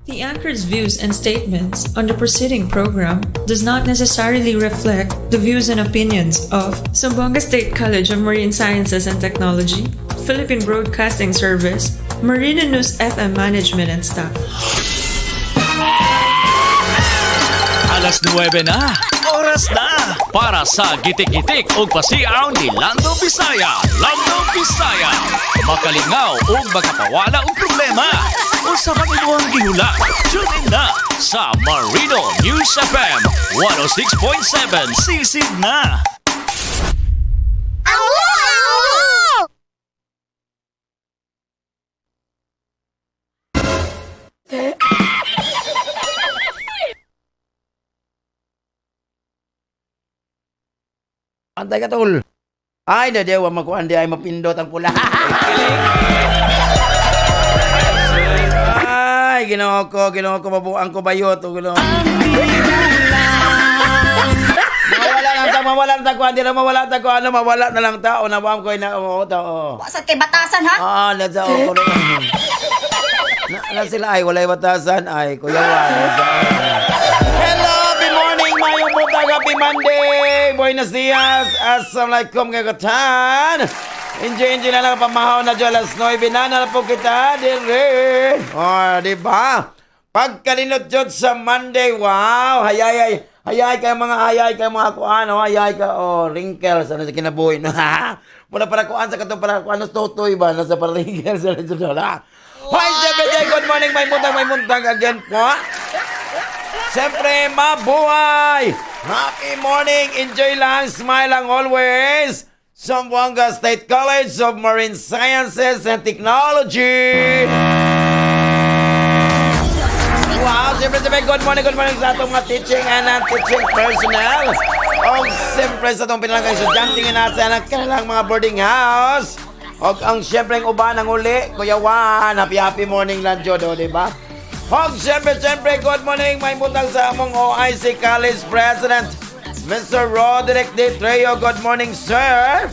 The anchor's views and statements on the preceding program does not necessarily reflect the views and opinions of Zamboanga State College of Marine Sciences and Technology, Philippine Broadcasting Service, Marina News FM Management and staff. Alas 9 na, oras na para sa gitik-gitik o pasiaw ni Lando Bisaya. Lando Bisaya, makalingaw o makapawala ang problema o sa kaniluang gihula. Tune in na sa Marino News FM 106.7 sisid na. Antay ka, tol. Ay, nadewa makuhan di ay mapindot ang pula. Ay, ginawa ko, mabuang ko bayot. Mawala lang takuan, di na mawala takuan, mawala na lang tao, nabuang ko na, tao. Sa tibatasan, ha? Nadsa ko rin. Na sila ay, walay batasan, ay, kuya Hello, good morning, mayong butag, happy Monday, buenos dias, assalamualaikum kagatan. Enjoy na lang pamahaw na dyan, alas 9 na po kita, dire. Diba? Pagkalinot dyan sa Monday, wow, hayay kayo mga kuan, hayay ka, wrinkles, ano sa kinabuhi, mula para kuan sa katong para kuan, totoy ba, nasa para wrinkles, ano sa dyan, Hi, Jebedey, good morning, may muntag again po. Siyempre, mabuhay! Happy morning, enjoy lang, smile lang always. Zamboanga State College of Marine Sciences and Technology. Wow, siyempre, good morning sa atong mga teaching and non-teaching personnel. O siyempre sa atong pinalanggang estudyante nga nasa kanilang mga boarding house. O ang siyempre ang uban ang uli, Kuya Juan, happy morning lang dyan, diba? O siyempre, good morning, may butang sa among OIC College President, Mr. Roderick D. Trejo, good morning, sir.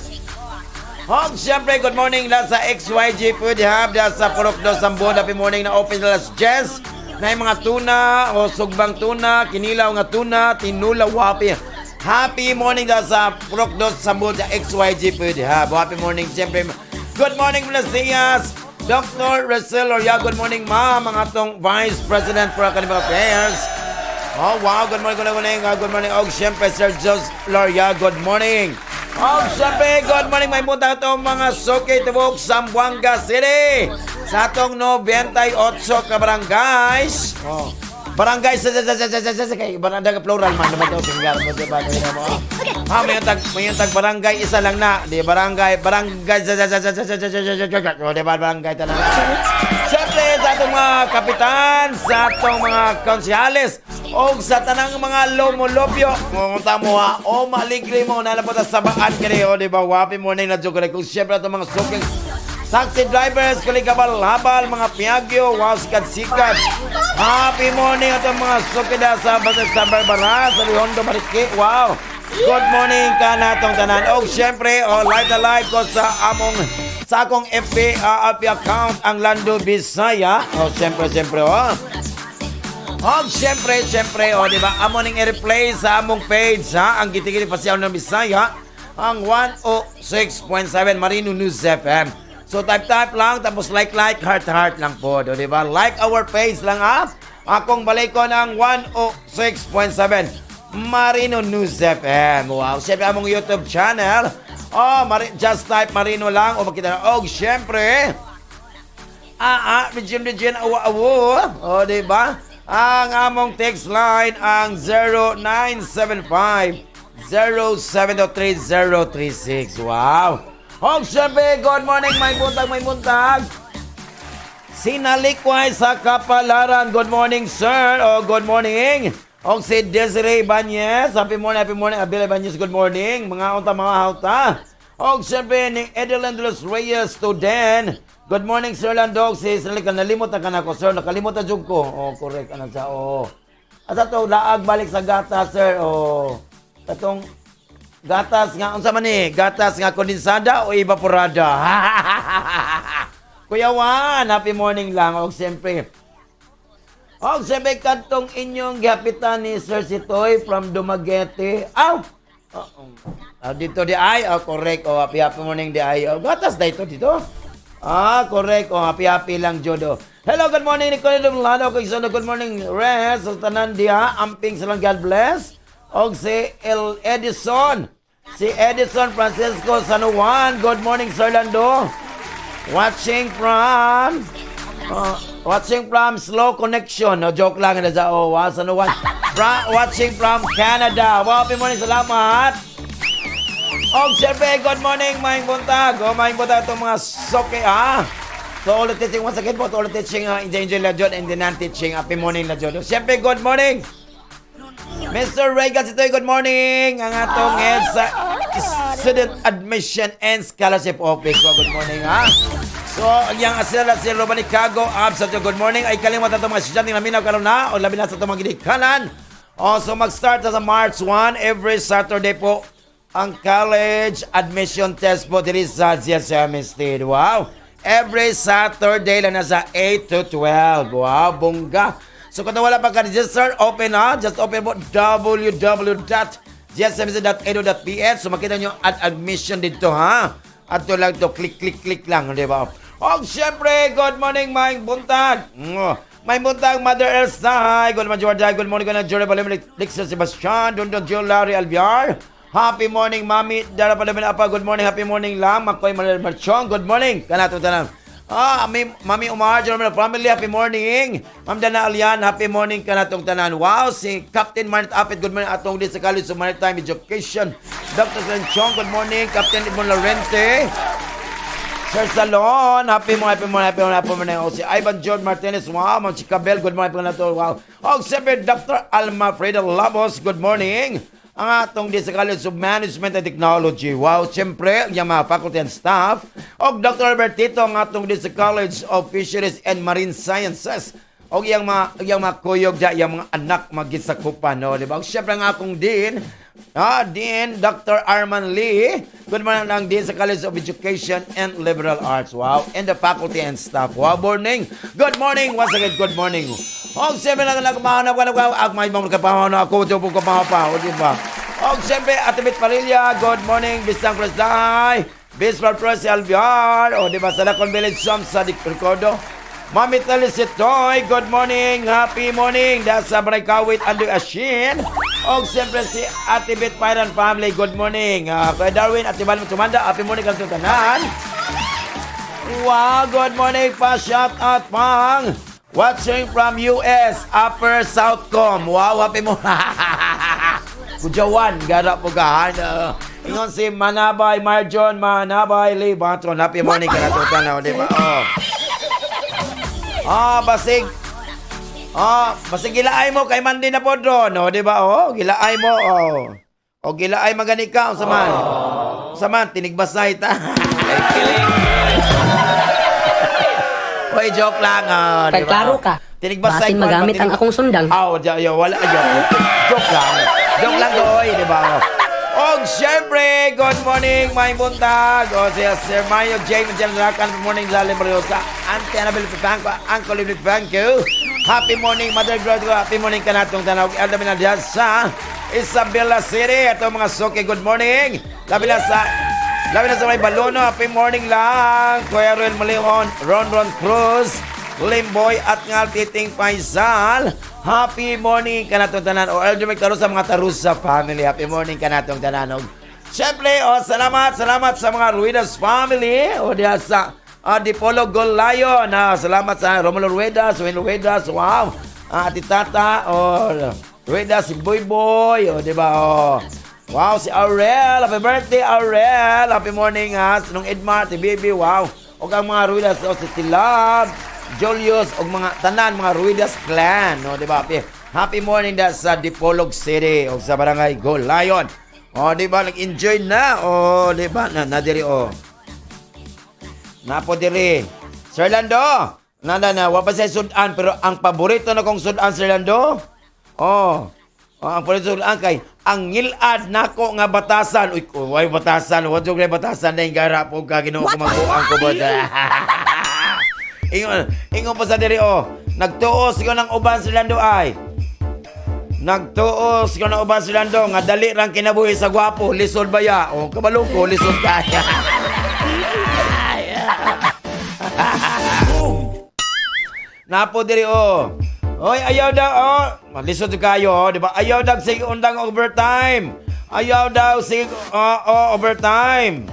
O siyempre, good morning lang sa XYG Food Hub, dahil sa Purok do Sambon, happy morning na open alas 10, na yung mga tuna, o sugbang tuna, kinilaw nga tuna, tinula, wapi. Happy morning dahil sa Purok do Sambon, sa XYG Food Hub. Happy morning, siyempre, good morning, buenos dias, Dr. Racel Loria, good morning, ma'am, ang atong Vice President for Academic Affairs. Oh, wow, good morning, og siyempre, Sir Jos Loria, good morning. Og siyempre, good morning, may punta itong mga Suki Tibok, Zamboanga City, sa atong 98 ka barangays. Oh, barangay kay barangay plural man naman daw singar mo diba mo. May tag barangay isa lang na, di barangay di ba barangay tanan. Siyempre sa atong mga kapitan, sa atong mga konsyales o sa tanang mga lomolopyo, tamo ha, o maligri mo nalapot sa sabaan kini o di ba happy morning na joke kung siyempre atong mga suking taxi drivers, kuligabal habal, mga piyagyo, wow, sikat. Happy morning at ang mga sukida sa Barbara, sa Rihondo, Mariki, wow. Good morning ka na itong tanan. O, siyempre, live ko sa akong FB account, ang Lando Bisaya. O, siyempre, O, siyempre, di ba, amoning i-replay sa among page, ha, ang gitigili pasiyaw ng Bisaya, ang 106.7 Marino News FM. So type lang, tapos like, heart lang po. Di ba? Like our page lang akong balikon ang 106.7 Marino News FM. Wow. Siyempre among YouTube channel. Just type Marino lang o makita na. O, siyempre. Regime, awa. Di ba? Ang among text line ang 0975 0703 Wow. Og siyempre, good morning, may buntag. Sinalikway sa Kapalaran, good morning, sir. Good morning. Og si Desiree Banyes, happy morning. Abel Banyes, good morning. Mga hauta. Og siyempre, ni Edeline de los Reyes to Den. Good morning, Sir Landog. Si Sinalikan, nalimutan ka na ko, sir. Nakalimutan jug ko. Correct. Asa to, laag balik sa gata, sir. Katong gatas nga, unsa man ni? Gatas nga kondensada o evaporada? Kuya Juan, happy morning lang. O siyempre, Og sabi kadtong inyong gihapitan ni Sir Sitoy from Dumaguete. Aw! Dito di ay, correct. Happy morning di ay. Gatas na ito dito. Correct. Happy lang, Jodo. Hello, good morning, Nicole Dumlano. Good morning, Res. Sa tanan diha, amping silang God bless. Og si Edison. Si Edison Francisco San Juan. Good morning, Sir Lando. Watching from slow connection. No, joke lang na sa San Juan. Watching from Canada. Wow, happy morning, salamat. Og siyempre, good morning, Maing Buntag. Maing Buntag itong mga soke, So, all the teaching once again po, all the teaching, Angel Lajon, and the non-teaching, happy morning, Lajon. Siyempre, good morning. Mr. Regal Sitoy, good morning. Ang atong head sa Student Admission and Scholarship Office. Good morning, So, yung asila si Robani Cago, absent good morning. Ay kalimutan itong mga estudyante na minaw karon na o labi na sa itong mga ginikanan. So, mag-start sa March 1, every Saturday po, ang college admission test po dito sa GSM State. Wow! Every Saturday lang nasa 8 to 12. Wow, bongga. So kung wala pa ka-register, open just open po www.gsmc.edu.ph. So makita nyo at admission dito At to lang to, click lang, di ba? O syempre, good morning, Maing Buntag. Maing Buntag, Mother Elsa. Good morning, Jordan. Good morning, Jordan Balim, Lixer Sebastian, Dundon Jill, Larry Alviar. Happy morning, Mami. Dara pa naman apa. Good morning, happy morning, Lam. Makoy Manuel Marchong. Good morning. Kanato tanang. Mami Umar, Jordan family, happy morning. Ma'am Dana Alian, happy morning kanatong tanan. Wow, si Captain Manit Apit, good morning atong din sa College of Maritime Education. Dr. Sanchong, good morning. Captain Ibon Lorente. Sir Salon, happy morning. O si Ivan John Martinez, wow. Ma'am Chicabel, good morning po nato. Wow. O siyempre, Dr. Alma Freda Labos, good morning. Ang atong din sa College of Management and Technology. Wow, siyempre, yung mga faculty and staff. O Dr. Albertito, ang atong din sa College of Fisheries and Marine Sciences. O yung mga kuyog dyan, yung mga anak magisakupan. No? Diba? O siyempre, ang atong din, Dr. Arman Lee. Good morning lang din sa College of Education and Liberal Arts. Wow, and the faculty and staff. Wow, morning. Good morning. Once again, good morning. Og siyempre lang kumahanap ka may mga kapahanap ako ito po kapahanap o diba? Og siyempre Atibit Parilla, good morning Bisang Presday, Bismar Press Alviar o diba sa Lacon Village sa Ricordo. Mami Talisitoy, good morning, happy morning. That's sa Baray-Kawit Andrew Ashin. Og siyempre si Atibit Pyran family, good morning. Kay Darwin at Iban Tumanda, happy morning kang tanan. Wow, good morning pa, shout out pang. Watching from US, Upper Southcom. Wow, happy mo. Kujawan, gara po ka. Ingon si Manabay, Marjon, Manabay, Lee, Batron. Happy morning ka na ito tanaw, di ba? Basig gilaay mo kay Mandi na po doon, di ba? Gilaay mo, gilaay magani ka, saman, tinigbasay ta. Hoy, joke lang. Pagklaro ka. Tinigbasay basin magamit ang akong sundang. Wala. Joke lang. Joke lang doy, di ba? Og syempre, good morning, Maing Buntag. O siya, Sir Mario James Janrakan. Good morning, Lalim Bariosa. Auntie Annabelle Pipanco, Uncle Libby Pipanco. Happy morning, Mother Grod. Happy morning ka natong tanaw. Aldamin na dyan sa Isabela City. Ito mga soke, good morning. Labi na sa may Balono, happy morning lang. Kuya Ruel Malion, Ron Cruz, Limboy at ngal Titing Paisal. Happy morning ka natong tanan. O Elder Mctaro sa mga Tarusa family. Happy morning ka natong tanan. Siyempre, salamat sa mga Ruedas family. O diya sa Dipolo Golayon. Salamat sa Romulo Ruedas, Win Ruedas. Wow. Ati Tata, Ruedas, si Boy. O diba, wow, si Aurel. Happy birthday, Aurel. Happy morning, Sinong Edmar, si Baby. Wow. O ang mga Ruidas, si Tilab, Julius, o mga tanan, mga Ruidas clan. No, diba? Happy morning sa Dipolog City, o sa Barangay Golayon. O, diba? Nag-enjoy na. O, diba? Nadiri, Napo diri. Sir Lando. Wapa siya sudan, pero ang paborito na kong sudan, Sir Lando, ang pagsusulaan kay ang ngilad nako nga batasan. Uy, way batasan. Wa jud batasan na gara po ka Ginoo ko magbuang ko ba. Ingon pa sa diri Nagtuos ko ng uban si Lando ay. Nagtuos ko ng uban si Lando nga dali lang kinabuhi sa gwapo, lisod ba ya? O kabalo ko, lisod kaya. Napo diri o. Oy, ayaw daw o. Lisod kayo o, di ba? Ayaw daw sige undang overtime. Ayaw daw sige overtime.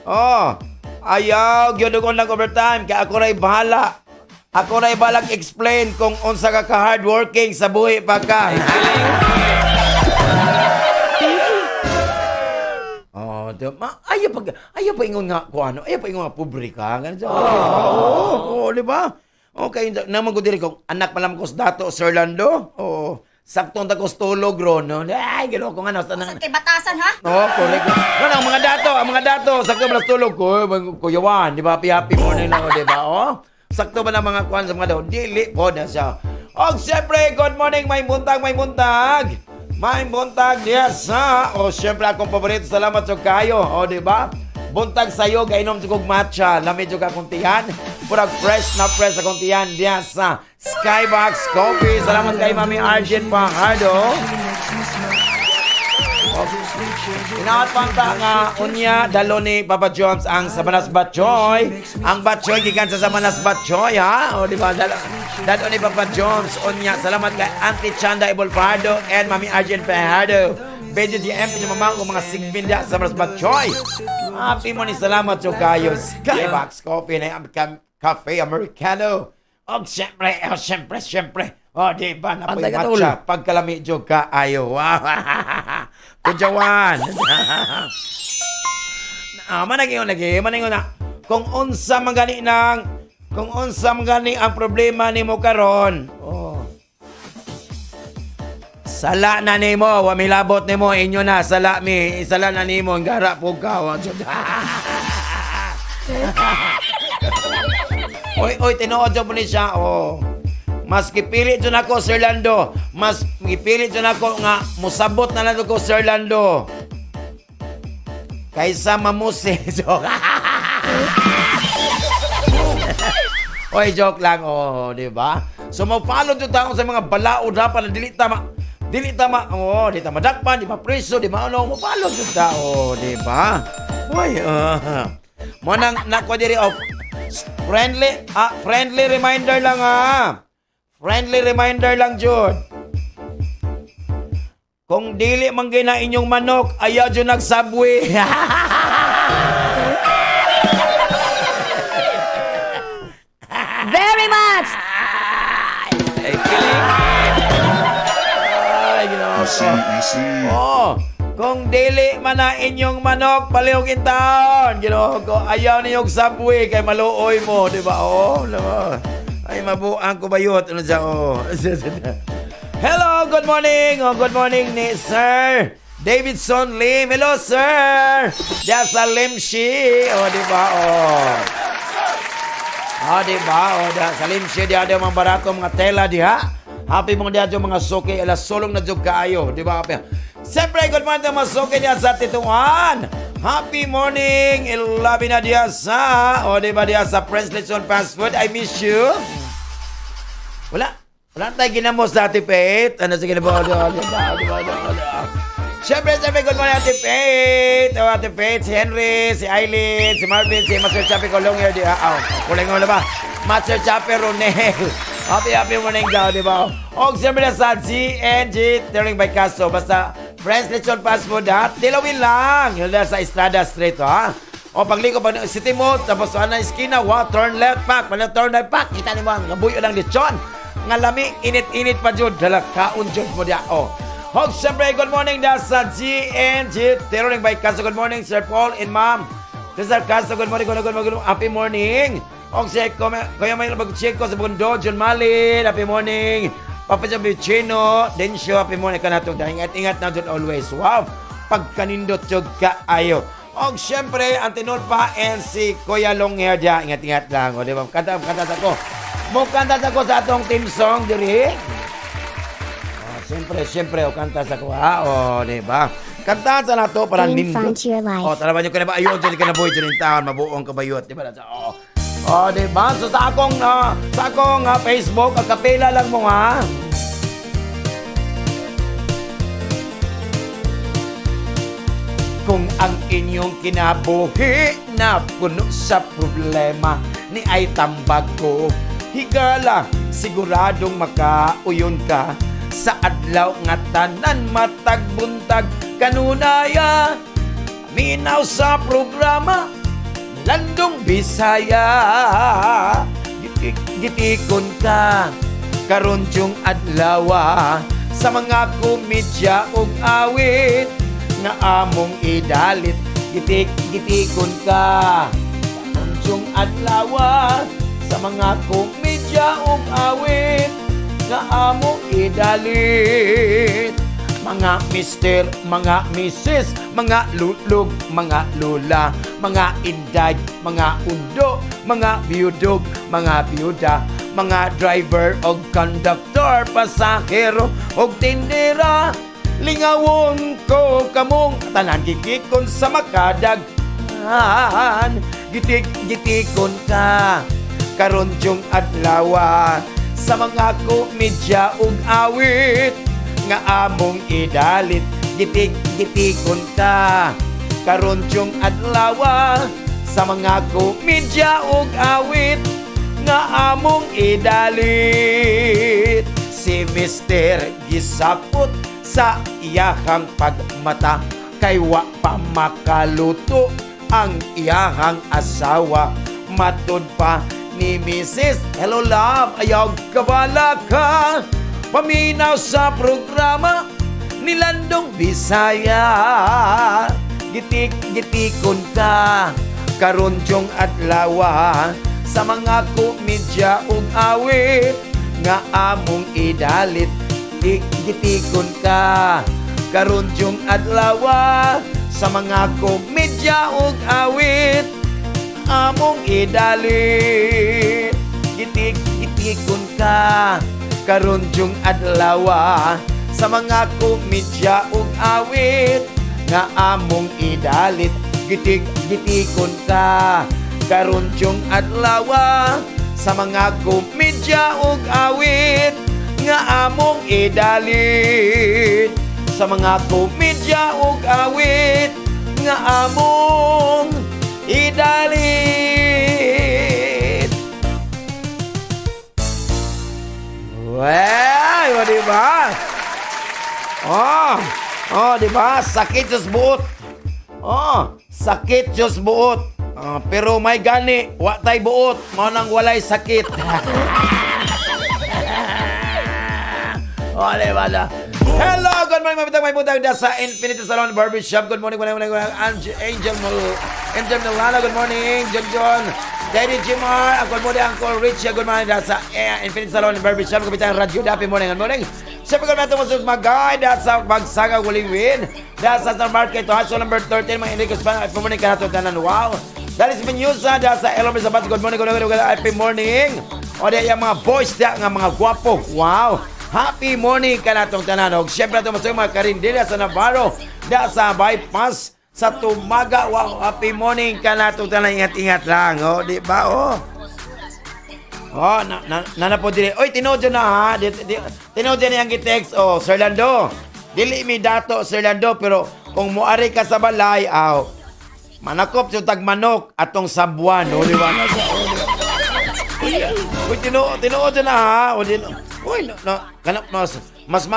Oh, ayaw gyud undang overtime kaya ako ray bahala. Ako ray balag explain kung unsa ka hardworking sa buhi pa ka. Oh, ayaw pa ingon nga ko ano, ayaw pa ingon nga pobre ka. Ganun. Oh, di ba? Okay, naman ko diri kung anak pa lang ko sa dato, Sir Lando. Oh, saktong takos tulog ron, no? Ay, gano'n ko nga, no? Sa kay batasan, ha? Oh, correct. No, ang mga dato, sakto ba tulog ko, kuyawan, di ba? Happy morning lang, di ba? Oh, sakto ba na mga kuwan sa mga daw? Dili po na siya. Oh, siyempre, good morning, may buntag. May buntag, yes, ha? Oh, siyempre, akong paborito, salamat sa kayo, oh, di ba? Buntag sa'yo, gainom sa kong matcha. Lamig yung kakuntihan. Purag fresh na kakuntihan. Diyan sa Skybox Coffee. Salamat kay Mami Arjen Pajardo. Inawat pang nga unya dalo ni Papa Jones ang Sabanas Batchoy. Ang Batchoy gikan sa Sabanas Batchoy, ha? O di ba dalo ni Papa Jones unya. Salamat kay Auntie Chanda Ibol Pajardo and Mami Arjen Pajardo. BGGM pinyo mamang mga sigbinda sa Sabanas Batchoy. Happy mo ni salamat so kayo. Skybox Coffee na Cafe Americano. O syempre. O di ba na po yung matcha. Pagkalami jo ka ayo. Wow. Kujawan. Managin na. Kung unsa man gani ang problema nimo karon. Oh. Sala na nimo, wa milabot nimo inyo na sala na nimo gara po ka. Oy, tinuod jud ni siya. Oh. Mas gipili jud ako, Sir Lando. Mas gipili jud ako nga musabot na lang ko, Sir Lando. Kaysa mamuse. Oy, joke lang. Oh, di ba? So, mag-follow jud taon sa mga balaod dapat na dili tama, di tama dakpan, di ba preso, di ba ano, mo-follow jud tao, di ba? Oy, mo nang nakwa diri of friendly reminder lang ha. Friendly reminder lang jud. Kung dili man gina inyong manok, ayaw jud nag-subway. Very much! Ay, kilig. Easy. Oh, kung dili man na inyong manok, palihog in taon. Ginoo ko, ayaw niyong subway kay maluoy mo, di ba? Oh, diba? Ay, mabuang ko bayot. Ano siya? Oh. Hello, good morning. Oh, good morning ni Sir Davidson Lim. Hello, sir. Diyan sa Limshi. Oh, di ba? Oh. Oh, di ba? Oh, diyan sa Limshi. Diyan mga barato, mga tela, diha. Happy mong diyan mga suki. Alas sulong na jug kaayo. Di ba? Siyempre, good morning mga suki diyan sa Tituan. Happy morning. Ilabi na diyan sa, o di ba diyan sa Prince Lechon Fast Food. I miss you. Wala tayo ginamos sa Ate Faith. Ano sige na ba? Siyempre, good morning Ate Faith. O Ate Faith, si Henry, si Eileen, si Marvin, si Master Chappie Colongyo. Kulang mo na ba? Master Chappie Ronel. Happy morning daw, di ba? O, siyempre na sa GNG, turning by Castro. Basta, Friends Lechon Fast Food, ha? Tilawin lang. Yun na sa Estrada Street, ha? O, pagliko pa si Timot, tapos na iskina, wow, turn left back, turn right back. Kita ni mo, ngabuyo ng lechon. Nga lami, init-init pa jud. Dala, kaun jud mo dia, o. O, siyempre, good morning daw sa GNG, turning by Castro. Good morning, Sir Paul and Ma'am. Sir Castro, good morning. Happy morning. O siya, kaya may mag-check ko sa Bundo, John Malin, happy morning. Papa John Bichino, Densyo, happy morning ka na ito. Ingat na dyan always. Wow, pagkanindot yung kaayo. O siyempre, ang tinod pa, and si Kuya Longhair dyan. Ingat lang. O, di ba? Kanta sa ko. Kanta sa ko sa atong team song, diri. O, siyempre, o, kanta sa ko, ha? O, di ba? Kantahan sa nato para nindot. O, talaban nyo ka na ba? Ayun, dyan ka na boy dyan yung taon. Mabuong kabayot. Di ba? O, Oh, di ba? So sa akong Facebook, kapila lang mo ha. Kung ang inyong kinabuhi na puno sa problema ni ay tambag ko, higala siguradong makauyon ka sa adlaw nga tanan matag buntag kanunaya. Minaw sa programa Landong Bisaya, gitikon ka karon tiyong adlaw sa mga komedya ug awit nga among idalit. Gitikon ka karon tiyong adlaw sa mga komedya ug awit nga among idalit. Mga mister, mga misis, mga lulog, mga lula, mga inday, mga undo, mga biyudog, mga biyuda, mga driver o conductor, pasahero o tindera. Lingawon ko kamong tanan gigikon sa makadaghan. Gitikon ka karon tiyong adlaw sa mga komedya ug awit nga among idalit. Gitikon ka karon tiyong adlaw sa mga komedya ug awit nga among idalit. Si Mister gisakot sa iyahang pagmata kay wa pa makaluto ang iyahang asawa. Matud pa ni Mrs. Hello love, ayaw kabala ka. Paminaw sa programa ni Landong Bisaya. Gitikon ka karon tiyong adlaw sa mga komedya ug awit nga among idalit. Gitikon ka karon tiyong adlaw sa mga komedya ug awit among idalit. Gitikon ka karon tiyong adlaw sa mga komedya ug awit nga among idalit. Gitikon ka karon tiyong adlaw sa mga komedya ug awit nga among idalit. Sa mga komedya ug awit nga among idalit. Wow, di ba? Di ba? Sakit Diyos buot. Sakit Diyos buot. Pero may gani, wa tay buot, mao nang walay sakit. Di ba na? Hello, good morning, may butang sa Infinity Salon Barbershop. Good morning, Angel Milano, good morning, John. Daddy Jimar, good morning, Uncle Richie, good morning, sa Infinity Salon Barbershop. Kapitang Radyo Dapi, good morning. Siyempre kung natin masuk mag-guide dahil sa Bagsaga Wuliwin dahil sa Market to Haso number 13 mga Enrico Spano good morning ka natin tanan. Wow, dahil sa Pinyusa dahil sa Elomir Sabat good morning happy morning o dahil yung mga boys nga mga gwapo. Wow, happy morning ka natong tanan. O siyempre natin masuk mga karindila sa Navarro dahil sa bypass sa Tumaga. Wow, happy morning ka natong tanan. Ingat-ingat lang, o di ba po dire. Oy, tinodyo na ha. Tinodyo na yung gitext. Sir Lando. Dili mi dato, Sir Lando. Pero kung muari ka sa balay, manakop sa tagmanok atong sabuan. Di ba? Uy, tinodyo na ha. Uy, mas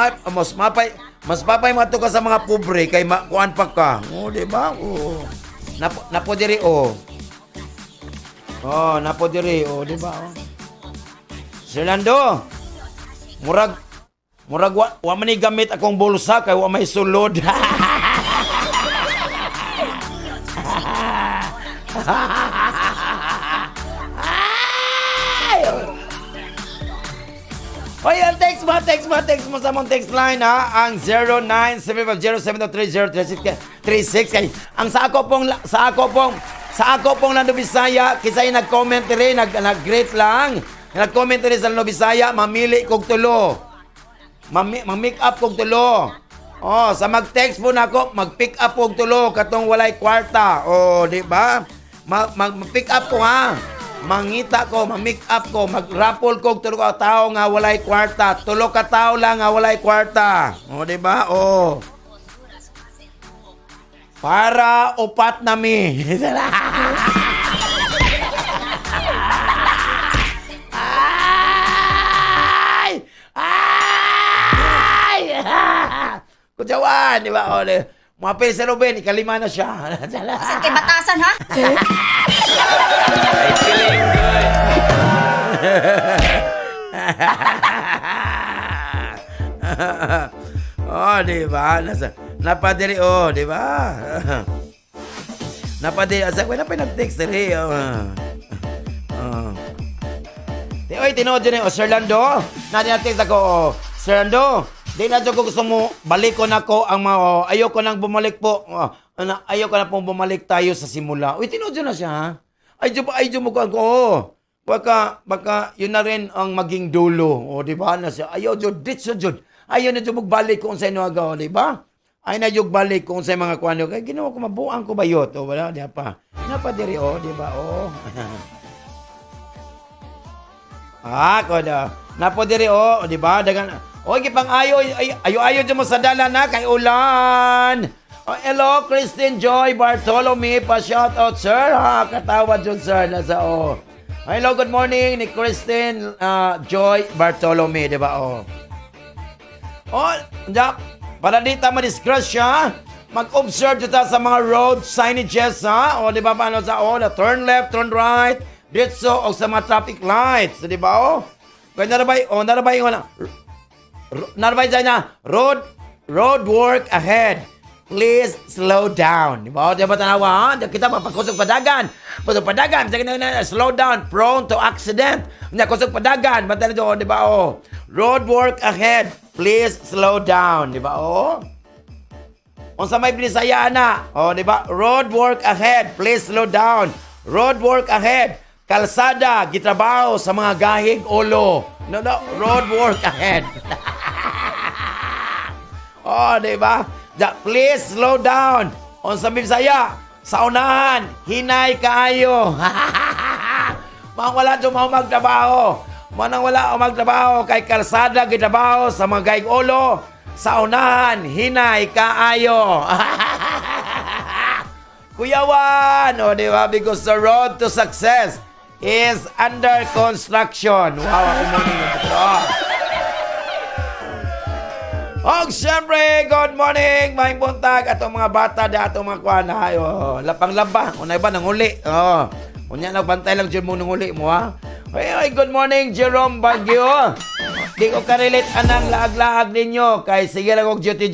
mapay mato ka sa mga pobre kay kuan pa ka. Di ba? Napo dire, napo dire, di ba? Sir Lando, murag wa man ni gamit akong bulsa kay wa may sulod. Hoy, text mo sa mong text line ha, ang 097507230336 kay ang sa ako pong Lando Bisaya kisay nag-comment rin, nag-greet lang. Nag-comment rin sa Lando Bisaya, mamili kog tulo. Mag-make up kog tulo. Sa mag-text po nako, mag-pick up kog tulo katong walay kwarta. Di ba? Mag-pick up ko ha. mangita ko, ma-make up ko, mag-raffle ko, tulo ka tao nga walay kwarta. Tulo ka tao lang nga walay kwarta. O, di ba? O. Para upat nami. Ay! Ay! Kutsawan, di ba? O, mga pesa Ruben, ikalima na siya. Sa kay batasan, ha? Ay, kiling good. Oh, di ba? Napadiri, oh, di ba? Napadiri, asa ko na pinag-text rin. Oy, tinood yun Sir Lando. Natin ako, Sir Lando. Di na ko gusto mo, balik ko na ko ang mga, ayoko nang bumalik po. Ayoko na pong bumalik tayo sa simula. Uy, tinood yun na siya, ha? Ayun mo ko. Baka yun na rin ang maging dulo. O, di ba? Na siya. Ayaw, Jod, ditso, Jod. Ayaw na Jod magbalik kung sa inyo agaw, di ba? Ay na Jod balik kung sa mga kwano. Kaya ginawa ko, mabuang ko ba yun? O, wala, di pa. Napadiri, o, di ba? O. Ako na. Napadiri, o, di ba? Dagan. O, gipang ayaw dyan mo sa dala na kay Ulan. Oh, hello, Christine Joy Bartolome. Pa-shout out, sir. Ha, katawa dyan, sir. Nasa, o. Hello, good morning ni Christine Joy Bartolome, di ba? Oh. Oh, para di ta madisgrasya, mag-observe dito sa mga road signages, ha? O, di ba? Paano sa, na turn left, turn right, dito, o sa mga traffic lights, di ba? Oh. Kaya narabay yung dyan na, road work ahead. Please slow down. Di ba? Di ba tanawa, ha? Kita mapakusog padagan. Kusog padagan. Slow down. Prone to accident. Kusog padagan. Bata nito, di ba? Oh. Road work ahead. Please slow down. Di ba? Oh. Kung sa may binisayaan na. Oh, di ba? Road work ahead. Please slow down. Road work ahead. Kalsada. Gitrabaho sa mga gahig ulo. No. Road work ahead. Oh, di ba? Please slow down. On sa Bisaya, sa unahan, hinay kaayo. Mang wala dyan magtrabaho. Manang wala magtrabaho kay kalsada gitrabaho sa mga gaig ulo. Sa unahan, hinay kaayo. Kuyawan, o di ba? Because the road to success is under construction. Wow, ako muna yung ito. Og siyempre, good morning, may buntag atong mga bata da atong mga kuan ha. Lapang-laba, unay ba nanguli? Oh. Unya nagbantay lang jud mo nanguli mo ha. Ay, good morning, Jerome Baguio. Di ko ka-relate anang laag-laag ninyo kay sige lang og duty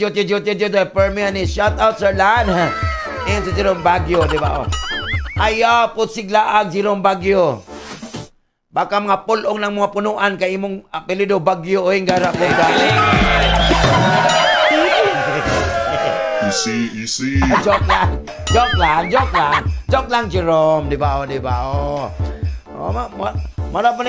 per me ani shout out Sir Lan. And to Jerome Baguio, di ba? Oh. Ayaw put siglaag Jerome Baguio. Baka mga pulong ng mga punuan kay imong apelyido Baguio o hinggara po da. Easy. Joke lang, Jerome, di ba? Oh, di ba? Oh. Mara pa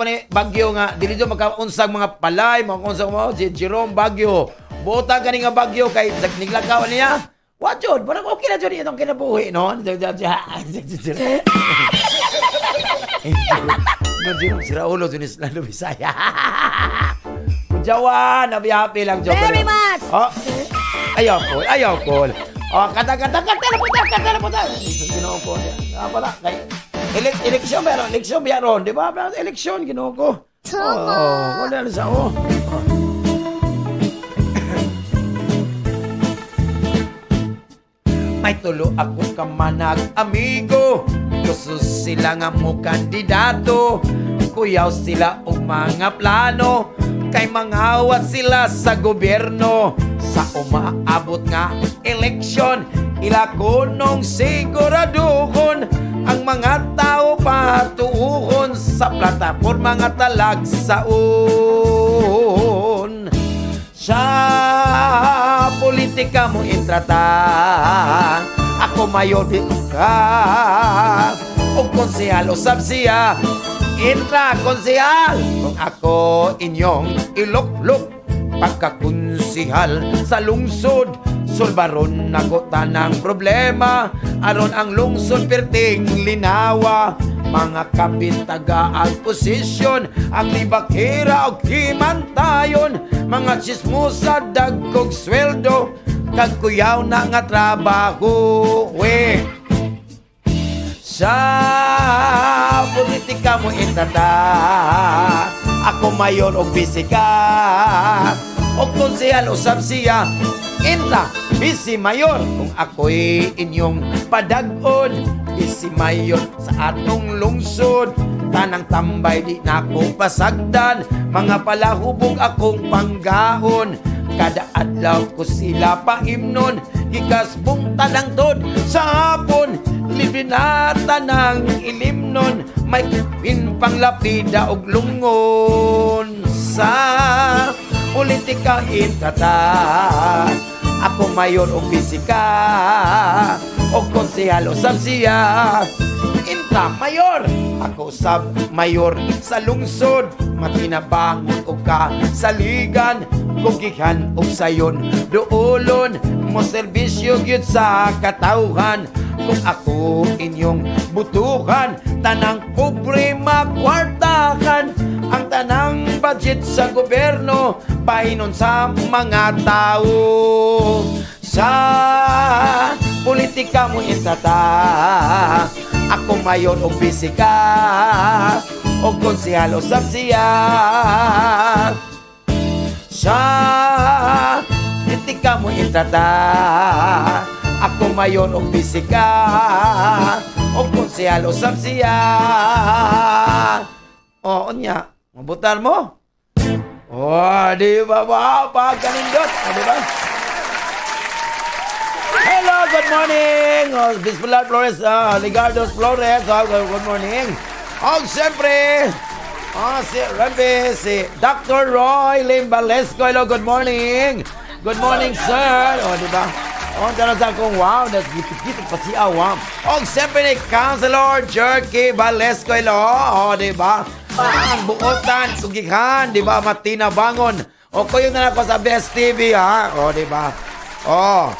ni Bagyo nga. Dili do magkaunsag mga palay, magkaunsag mo si Jerome Bagyo. Buta ka ni nga Bagyo kay niglakaw niya. What jud? Parang okay na jud itong kinabuhi, no? Jerome si Raulo Junis Lalo Bisaya. Jawa, nabihapi lang joke. Very much. Oh. Ayaw ko. Oh, kata na puta. Ginoo ko niya. Pala, kay eleksyon meron, di ba? Eleksyon, ginoo ko. Oh, wala na sa May tulo ako kamanag amigo. Gusto sila nga mo kandidato. Kuyaw sila og mga plano. Kay mangawat sila sa gobyerno. Sa umaabot nga eleksyon, ilakonong siguraduhon ang mga tao patuhon sa plataporma nga talagsaon. Sa politika mo intrata, ako mayor ka, o konsehal o sabsiya, intra konsehal, kung ako inyong ilok-lok. Pagkakonsihal sa lungsod, sulbaron na ko tanang problema, aron ang lungsod perting linawa. mga kabintaga ang posisyon, ang libakira o kimantayon, mga chismosa dagkog sweldo, kag kuyaw na nga trabaho. We sa politika mo itata, ako mayor o bisika, o konsehal usab siya, inta bisi mayor. Kung ako'y inyong padag-on, bisi mayor sa atong lungsod, tanang tambay di na ako pasagdan, mga palahubog akong panggaon, kada adlaw ko sila paimnon, gikas tanang tod sa hapon, libinata ng ilimnon, may pinpanglapida og lungon. Sa politika intata, ako mayor o bisika, o konsehal o sabsiya, inta mayor, ako sab mayor sa lungsod, matinabangon o kasaligan, kugikan o sayon doolon, mo serbisyo gyud sa katawhan. Kung ako inyong butuhan, tanang pobre makwartahan, ang tanang budget sa gobyerno, pahinon sa mga tao. Sa politika mo itata, ako mayor o bisika, o konsehal o sabsiya. Sa politika mo itata, ako mayor o bisika, o konsehal o sabsiya. O, onya, mabutar mo? Oh, di ba ba? Pagkanindot, di ba? Hello, good morning! Oh, Bismillah Flores, Ligardos Flores, good morning. Oh, siyempre, si Rambe, si Dr. Roy Limbalesco, hello, good morning. Good morning, sir. Oh, di ba? Oh, tanong sa akong, wow, naggitik-gitik pa si Awam. Oh, siyempre ni Councilor Jerky Balesco, hello. Oh, di ba? Ang buotan, kugikan, di ba? Matina Bangon. O, kayo na ako sa Best TV, ha? O, di ba? O,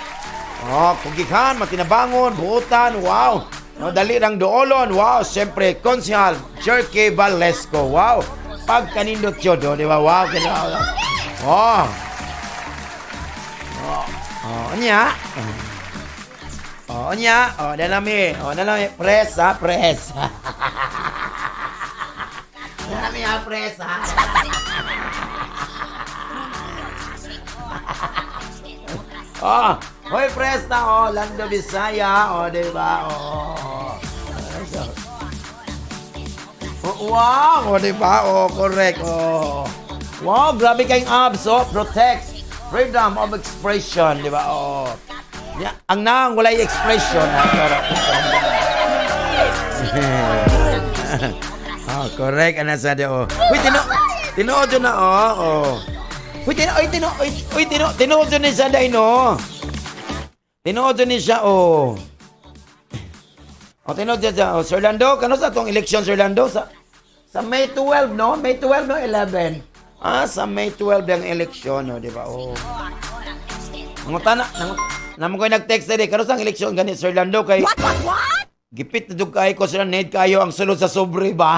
kugikan, Matina Bangon, buotan, wow. O, dali lang doolon, wow. Siyempre, Konsehal Jerky Balesco, wow. Pagkanindot yun, di ba? Wow, kaya, nya. Nya. Dalami, press, ha? Press. Dalami, ha? Press, ha? Hoy, press na, Lando Visaya, diba? Wow, diba? Correct, Wow, grabe kayong abs, protect freedom of expression, di ba? Ang nang walay expression, correct, ana sa do. Uy, tinuod na, Uy, tinuod ni sa day, no? Tinuod ni siya, tinuod siya, Sir Lando, kano sa tong election, Sir Lando? Sa May 12, no? May 12, no? 11. Sa May 12 ang eleksyon, di ba? Naman ko'y nag-text na kano sa eleksyon ganit, Sir Lando, kay... What? Gipit na dug kayo ko sila, need kayo ang sulod sa sobre ba?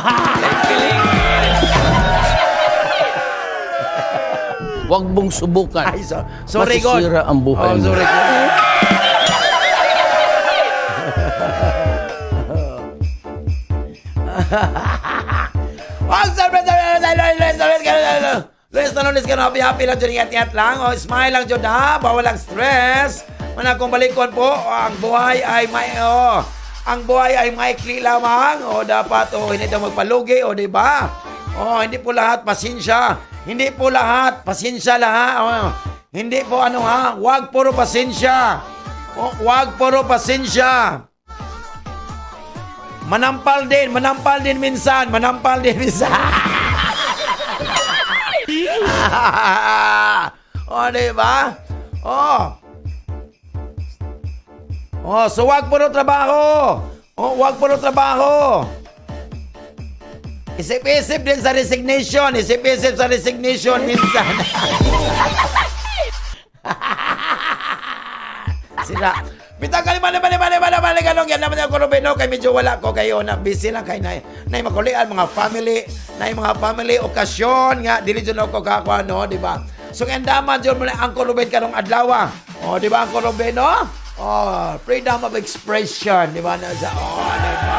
Huwag mong subukan. Ay, sorry, God. Masisira ang buhay mo. Sorry, God. Luis ka na, happy lang dyan, ingat-ingat lang. Smile lang dyan, ha? Bawal lang stress. Manakong balikon po, ang buhay ay maikli lamang. Dapat, hindi ito magpalugi, di ba? Hindi po lahat pasensya. Hindi po lahat pasensya lang, Hindi po wag puro pasensya. Wag puro pasensya. Manampal din minsan. Diba? So wag puro trabaho. Wag puro trabaho. Isip-isip din sa resignation. Minsan. Bitang ka balik anong yan naman ako Rubino kay medyo wala ko kayo na busy lang kay na makulian mga family okasyon nga dili jud ako kakwa no di ba so kay andaman jud mo na ang Rubin kanong adlaw di ba ang Rubino freedom of expression di ba na sa di ba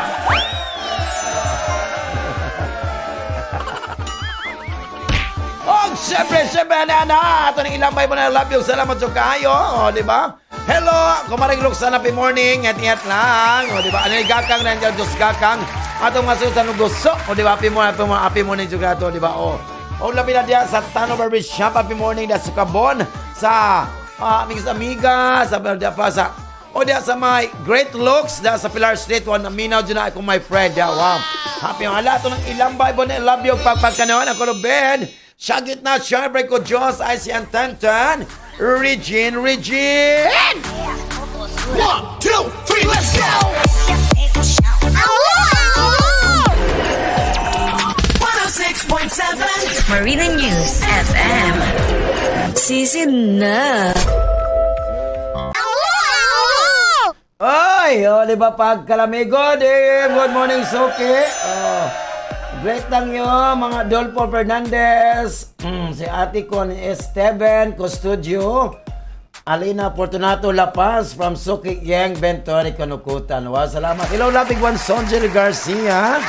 Siyempre, ato nang ilambay mo na love you. Salamat sa kayo. di ba? Hello, kumaring Roxana, happy morning. Ingat lang. di ba? Ano yung gakang na dyan, Diyos gakang. Atong masusan ng gusto. di ba? Happy morning juga to, di ba? Labi na diyan sa Tano Barbershop. Happy morning na sa Cabon. Sa aming amiga. Sa diya sa my great looks. Diya sa Pilar Street. Minaw dyan na ako, my friend. Wow. Happy mga lahat. Ito ng ilambay mo na love you. Pagpagkanoon. Ako no, Ben. Syagit na, syempre ko, Diyos, ay si Antantan, Regine! 1, 2, 3, let's go! 106.7 Marina News FM. Sisid na. Ay, di ba pagkalamigo, good morning, Suki. Great lang yun, mga Dolpo Fernandez, si Ate Con Esteban Custodio, Alina Fortunato La Paz from Suki Yang Bentori Kanukutan. Wow, salamat. Hello, Lapig Juan Sonjel Garcia.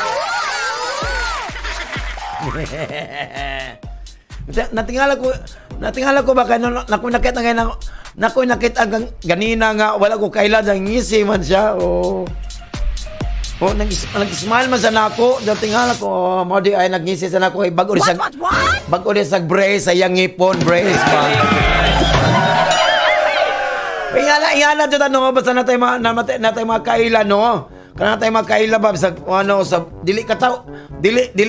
Natingala ko ba kayo, nakita ang ganina nga, wala ko kailan, ang ngisi man siya, nag-smile man sa nako. Tingala ko, mo di ay nag-ngisi sa nako. Bago rin sa brace, sa iyang ngipon, brace ba? Ingala dyan, basta natay mga kaila, no? Kana natay mga kaila, ba? Sa dili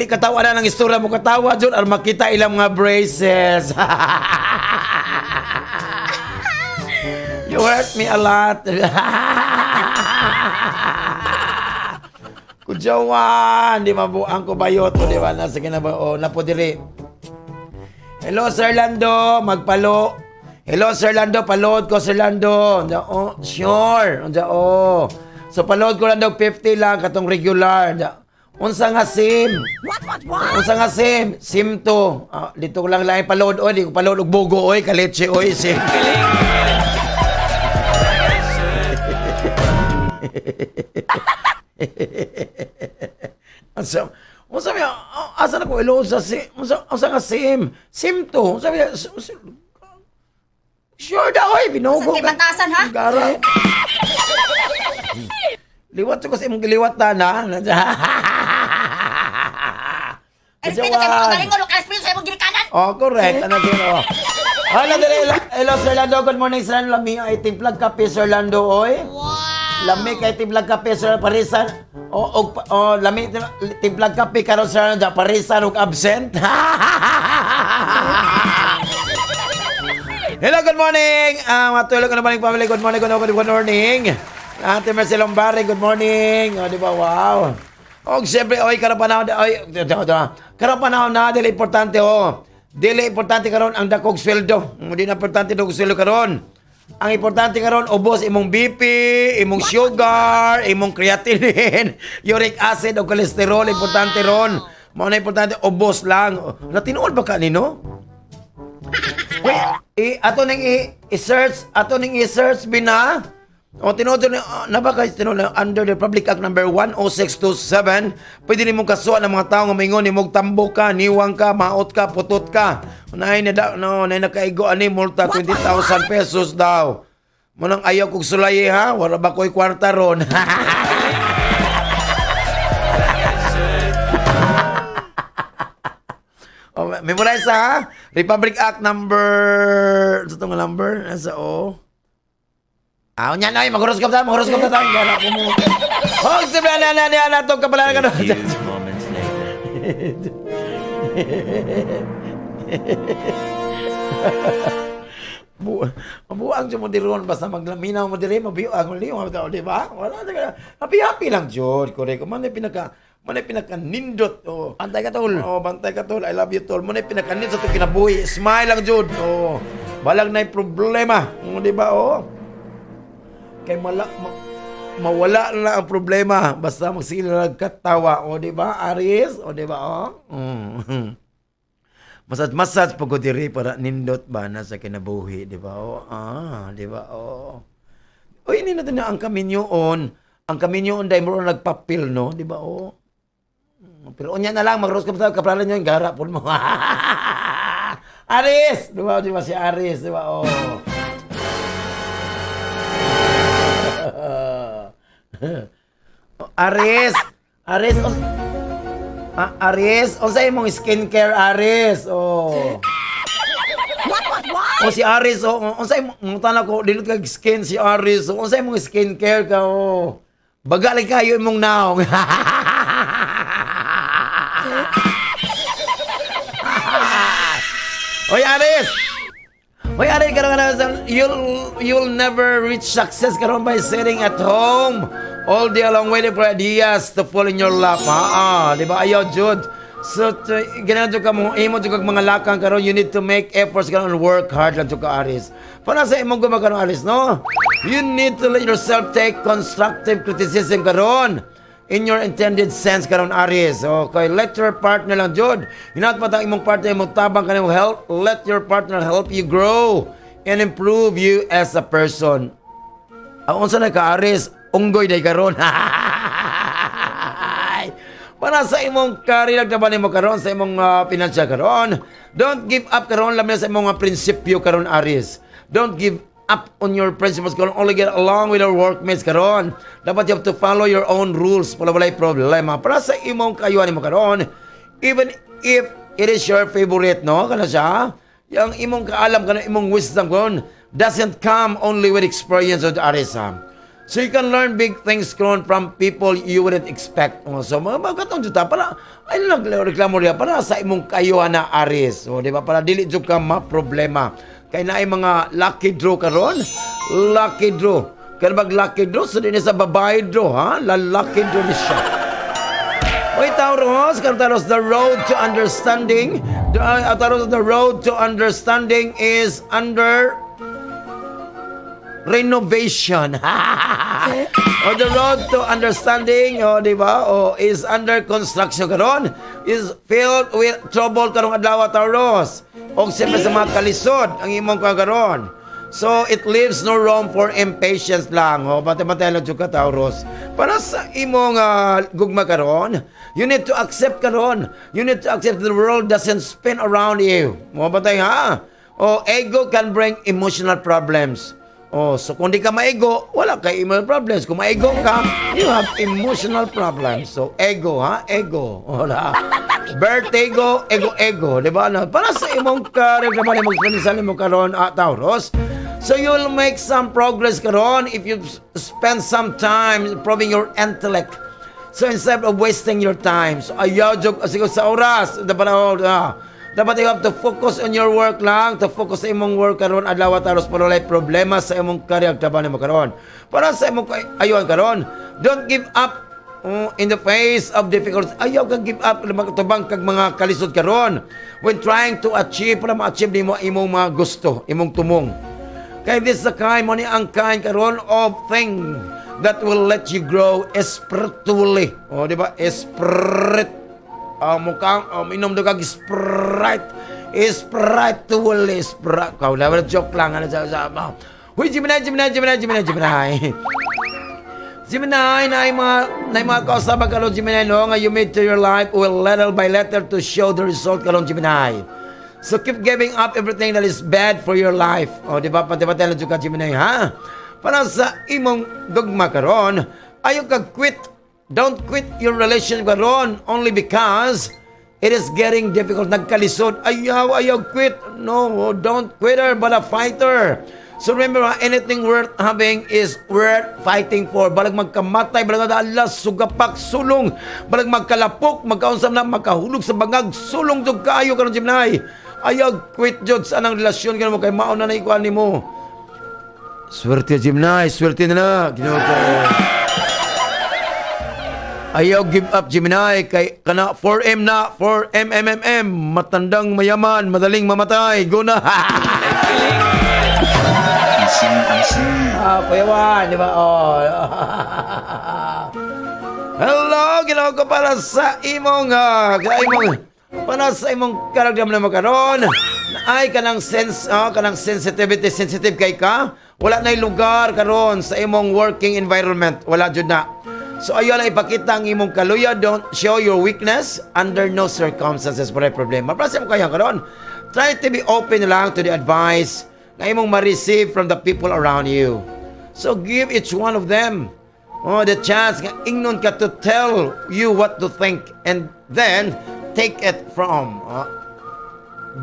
katawa na ng istorya mo katawa dyan, ar makita ilang mga braces. You hurt me a lot. Kujawan, di mabuang ko bayot o di ba nasa kinaba napo diri. Hello Sir Lando, magpalo. Hello Sir Lando, paload ko Sir Lando. Sure. So paload ko lang daw 50 lang katong regular. Unsa nga SIM? Unsa nga SIM? SIM to. Dito ko lang paload di ko paload og bugo kaleche SIM. Sabi asa na ko ilo sa asa nga SIM to sabi sure daw binugo sa tibatasan ha gara liwat ko sa imong giliwatan ha Espiritu sa imong galing ulo espiritu sa imong girikanan correct hello Sir Lando, good morning Sir Lando. Lami ay timplag kape Sir Lando lami kay timplag kape Sir Parisan lami timplag kape karon Sir Lando Parisan og absent. Hello, good morning. Matulog ka naman family. Good morning. Ate Mercy Lombare, good morning. Di ba? Wow. Siyempre, karapanahon na, dili importante, Dili importante karon ang dakog sweldo. Hindi na importante dakog sweldo karon. Ang importante karon ubos imong BP, imong sugar, imong creatinine, uric acid o cholesterol importante ron. Mao na importante ubos lang. Natinuod ba ka nino? Ato ning i-search bina. Tinuod na ba guys under the Republic Act number 10627, pwede nimong kasuhan ng mga tao nga maingon nimong tambo ka, niwang ka, maot ka, putot ka. Nay nakaigo ani multa 20,000 pesos daw. Munang ayaw kog sulay ha, wala ba ko'y kwarta ron. Memorize ha, Republic Act number ito nga number nasa nya na mag-horoscope tayo. Gana ko mo. Sabi na to kapala ka doon. Moments later. Mabuang siya mo diron basta maglaminaw mo diri mabiuang mo liyo di ba? Wala happy lang jud correct. Man pinaka nindot bantay ka tol. I love you tol. Man pinaka nindot sa kinabuhi. Smile lang jud. Balag na problema. Di ba Kay mawala na ang problema basta magsila nagkatawa. O, di ba, Aris? O, di ba, o? Masat pagod diri para nindot ba na sa kinabuhi, di ba? O, di ba? O. O, ini natin na ang kaminyoon. Ang kaminyoon dahil mo nagpapil, no? Di ba? O. Pero unya na lang, mag-rose ka sa kapralan nyo, yung gara po mo. Aris! Di ba si Aris? Di ba? O. Aris! Aris, unsay imong skincare, Aris? Oh. O si Aris, unsay imong tanong ko, dinot kag skin si Aris. Unsay imong skincare ka, oh. Baga lang kayo imong naong. Oy, Aris! Oy, Aris, you'll never reach success karon by sitting at home all day long waiting for ideas to fall in your lap, ha? Di ba? Ayaw, Jude. So, ganyan ka mo, imo ka mga lakang karon, you need to make efforts karon and work hard lang ka, Aris. Para sa imong gumagano, Aris, no? You need to let yourself take constructive criticism karon in your intended sense karon, Aris. Okay, let your partner lang, Jude. Hinat pa imong partner, imong tabang kanimo help. Let your partner help you grow and improve you as a person. Unsa na ka, Aris? Unggoy day karon. Para sa imong career nagtaban nimo karon sa imong financial karon. Don't give up karon labi sa imong prinsipyo karon, Aris. Don't give up on your principles karon. Only get along with your workmates karon. Dapat you have to follow your own rules. Wala problema. Para sa imong kayuhan nimo karon, even if it is your favorite, no? Kana siya. Yang imong kaalam kana imong wisdom karon doesn't come only with experience of Aris. So you can learn big things from people you wouldn't expect. So mga katong juta para ay nagreklamo riya para sa imong kayuhan na, Aris. So di ba para dili jud ka ma-problema. Kay naay mga lucky draw karon. Lucky draw. Kaya lucky draw so din sa babae draw, ha? Lucky draw ni siya. Oy, Taurus, Taurus, the road to understanding. The road to understanding is under renovation. Or the road to understanding, di ba? Is under construction karon. Is filled with trouble karong adlaw, Taurus. O siyempre sa mga kalisod ang imong kagaron. So it leaves no room for impatience lang. Bate-bate lang ka, Taurus. Para sa imong gugma karon, you need to accept karon. You need to accept the world doesn't spin around you. Batay ha? Ego can bring emotional problems. So kung di ka maigo, wala ka emotional problems. Kung maigo ka, you have emotional problems. So ego, ha? Ego. Wala. Vertigo, ego. Diba? Para sa imong career naman, imong pinsan mo karon, Taurus. So you'll make some progress karon if you spend some time improving your intellect. So instead of wasting your time, so ayaw jog sa oras, dapat you have to focus on your work lang, to focus sa imong work karon adlaw, Taurus, para walay problema sa imong career trabaho nimo karon. Para sa imong ayon karon, don't give up in the face of difficulties. Ayaw ka give up tubang kag mga kalisod karon when trying to achieve para ma-achieve nimo imong mga gusto, imong tumong. Kay this is the kind mo ni ang kind karon of thing that will let you grow spiritually. Di ba? Mukhang inom do kag Sprite. Spiritually. Kau na joke lang. Huy, Gemini. Gemini, na mga kausapag kalong Gemini, no? Nga you made to your life will letter by letter to show the result kalong Gemini. So keep giving up everything that is bad for your life. Di ba? Pati-pati lang ka, Gemini, ha? Para sa imong dogma karon, ayaw kag quit. Don't quit your relationship karon only because it is getting difficult. Nagkalisod. Ayaw quit. No, don't quit her, but a fighter. So remember, anything worth having is worth fighting for. Balag magkamatay, balag alas, sugapak, sulong. Balag magkalapok, magkaunsam na, magkahulog sa bangag, sulong jud kaayo karon, Gemini. Ayaw quit jud sa anang relasyon karon mo kay mao na ikuan nimo. Swerte, Gemini, swerte na. Ginoo ko. Ayaw give up, Gemini, kay kana 4M na, 4M, matandang mayaman, madaling mamatay. Go na. Kuya Juan, di ba? Oh. Hello, ginawa ko para sa imong, para sa imong karagdam na makaroon. Ay, kanang sensitive kay ka. Wala na'y lugar karon sa imong working environment. Wala jud na. So, ayaw lang ipakita ang imong kaluya. Don't show your weakness under no circumstances for a problema. Para sa imong kayang karon. Try to be open lang to the advice na imong ma-receive from the people around you. So, give each one of them the chance nga ingnon ka to tell you what to think and then take it from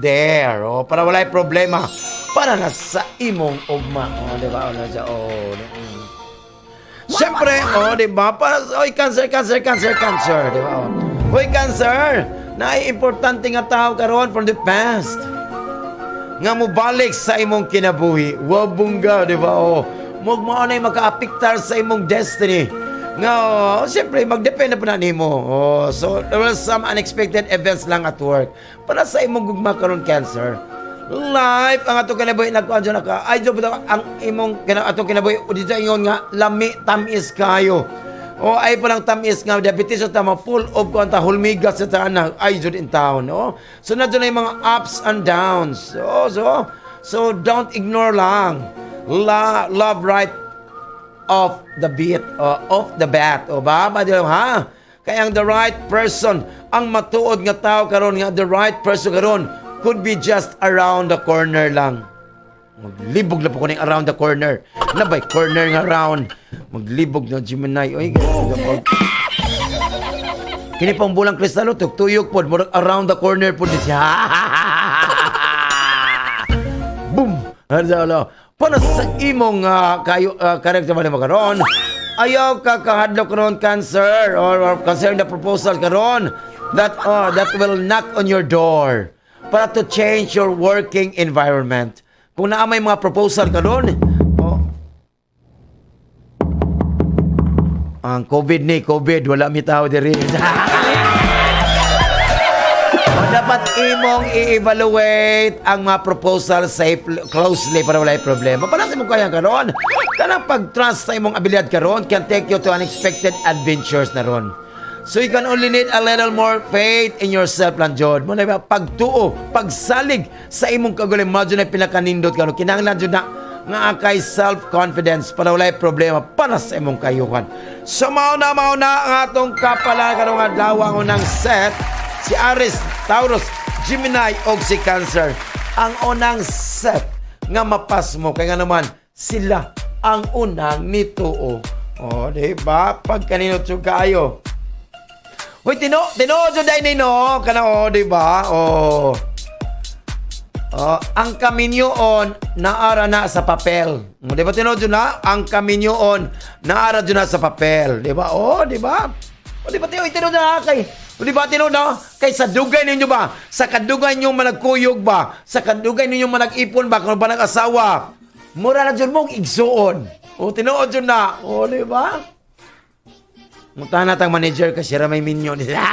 there. Para walay problema. Para na sa imong ugma. Di ba? Siyempre, di ba? Cancer, di ba? Cancer, importante nga tao karon from the past. Nga mo balik sa imong kinabuhi. Wabungga, di ba? Mao na maka-apektar sa imong destiny. Nga, siyempre, magdepende pa na nimo. So, there were some unexpected events lang at work. Para sa imong gugma karon cancer. Life, ang atong kinabuhi nagkuhan dyan naka. Ay, dyan ang imong atong kinabuhi. O dito ingon nga, lami, tamis kayo. Ay pa lang tamis nga, diabetes o tama, full of kuanta, hulmigas sa tanan. Ay, dyan in town. So, na dyan yung mga ups and downs. So don't ignore lang. Love right off the beat, off the bat. Ha? Kaya ang the right person, ang matuod nga tao karon nga, the right person karon, could be just around the corner lang. Maglibog na po ko na around the corner. Nabay, corner nga around. Maglibog na Gemini. Oy, kini pang bulang kristalo, tuyok po, around the corner po siya. Boom! Para sa imong karakter ba naman karon, ayaw ka kahadlok karon cancer or concerning the proposal karon that will knock on your door para to change your working environment. Kung naa may mga proposal karon, ang COVID, wala mi tao diri. Dapat imong i-evaluate ang mga proposal closely para walay problema. Para sa imong kayang karon, kanang pag-trust sa imong abilidad karon can take you to unexpected adventures na ron. So you can only need a little more faith in yourself lang, Jod. Muna ba, pagtuo, pagsalig sa imong kagulim, madyo na pinakanindot karon. Kinahanglan jud na nga kay self-confidence para walay problema para sa imong kayuhan. So mauna ang atong kapalan karong adlaw ang unang set. Si Aries, Taurus, Gemini o si Cancer. Ang unang set nga mapas mo. Kaya nga naman, sila ang unang nituo. Diba? Pag kanino kayo. Hoy, tinood yun dahil nino. Kana, diba? Ang kaminyoon naara na sa papel. Diba tinood yun na? Ang kaminyoon naara yun na sa papel. Diba? Diba? Diba tinood na kay... Di ba na? Kay sa dugay ninyo ba? Sa kadugay ninyo managkuyog ba? Sa kadugay ninyo manag-ipon ba? Kung ba nag-asawa? Mura na dyan mong igsuon. Tinuod dyan na. Di ba? Muntahan natang manager kasi ramay minyo. Di ba?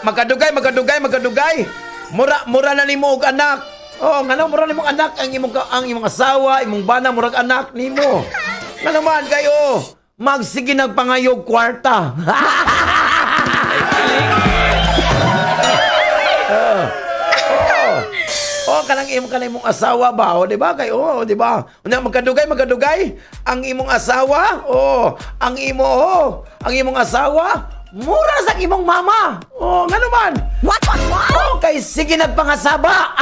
Magkadugay. Mura na ni mo og anak. Mura ni mong anak. Ang imong asawa, imong bana, murag anak ni mo. Na naman kayo, magsige nagpangayog kwarta. kanang imong asawa ba? Di ba? Kayo, di ba? Magkadugay. Ang imong asawa, ang imong asawa, mura sa imong mama. Nga naman. What? Kay sige nagpangasaba.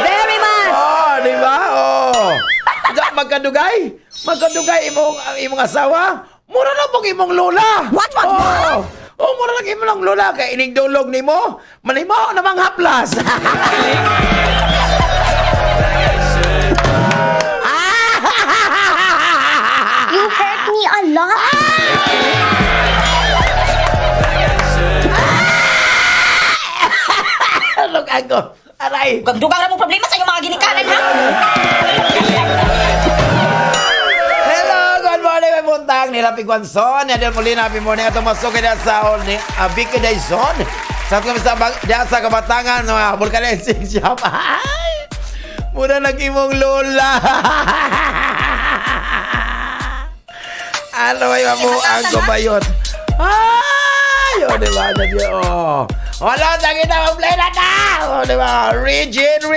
Very much! Di ba? Magkadugay imong asawa, mura na pong imong lola. What? Mura lang imong lola kay inigdulog nimo, manimo namang haplas. You hurt me a lot. Look ako. Aray. Gagdugang na mong problema sa iyong mga ginikanan, ha? Hello, good morning, my buntag nila Piguanson. Yan muli na happy morning atong masukay na sa Vicky Dyson. Sa diyan sa Kabatangan, vulcanizing shop. Ay! Muna nag-imong lola. Ano ay mabuang ko ba yun? Ay! O, diba? Wala, sakit na mag-play na na! O, diba? Regine!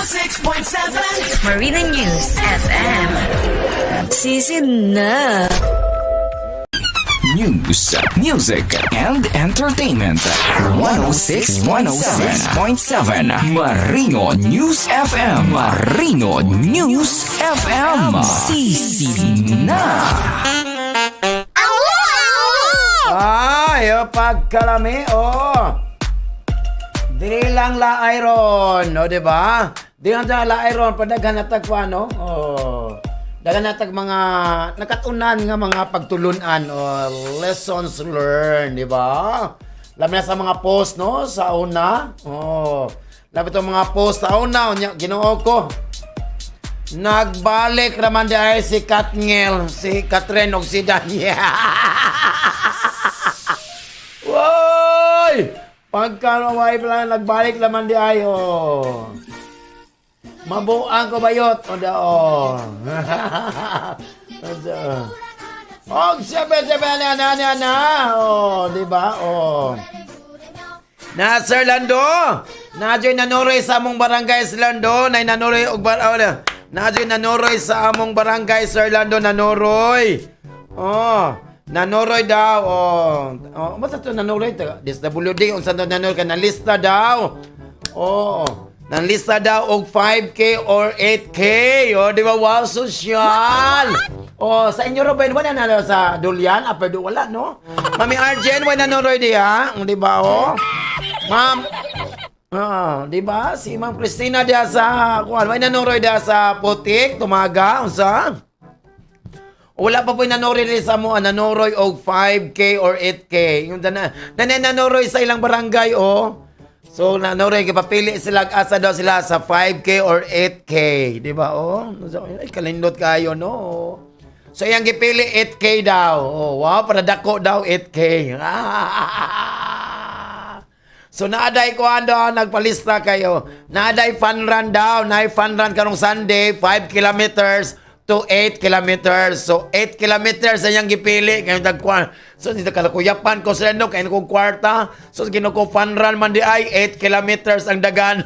106.7 Marina News FM. Sisid na. News, music, and entertainment. 106.7 Marino News FM. Marino News FM. Sisina. Ay, pagkalami, Dili lang laay ron, diba? Di lang laay ron, padaghan natag pa, Dagan natag mga nakatunan nga mga pagtulunan o lessons learned, di ba? Labi na sa mga post, sa una. Labi itong mga post sa una, Ginoo ko. Nagbalik naman dahil si Katngel, si Katrin o si Daniel. Woy! Pagkalaway pala, nagbalik naman di ayo. Mabuang ko bayot. Siyempre, diba? Na Sir Lando, nadyo'y nanuroy sa among barangay Sir Lando, nanuroy sa among barangay Sir Lando, nanuroy. Nanuroy daw, basta ito nanuroy? DSWD, kung saan ito nanuroy ka, nalista daw. Nanlista daw og 5K or 8K. Di ba? Wow, social. Sa inyo Robin, wala na sa Dulyan. Aperdo, wala, no? Mami Arjen, wala na Roy diha. Di ba, Ma'am, di ba? Si Ma'am Christina diha sa, wala na Roy diha sa Putik, Tumaga, unsa? Wala pa po nanoroy sa mo, nanoroy og 5K or 8K. Yung nanoroy sa ilang barangay, So, nanoroy, kapapili sila, asa daw sila sa 5K or 8K. Di ba, Ay, kalindot kayo, no? So, yung gipili, 8K daw. Wow, para dako daw, 8K. So, naaday ko nagpalista kayo. Naaday fun run daw. Naaday fun run karong Sunday, 5 kilometers to 8 kilometers. So, 8 kilometers ang yung gipili. So, dito kalakuyapan ko sila, kaya kong kwarta. So, ginuko fun run man di ay, 8 kilometers ang dagan.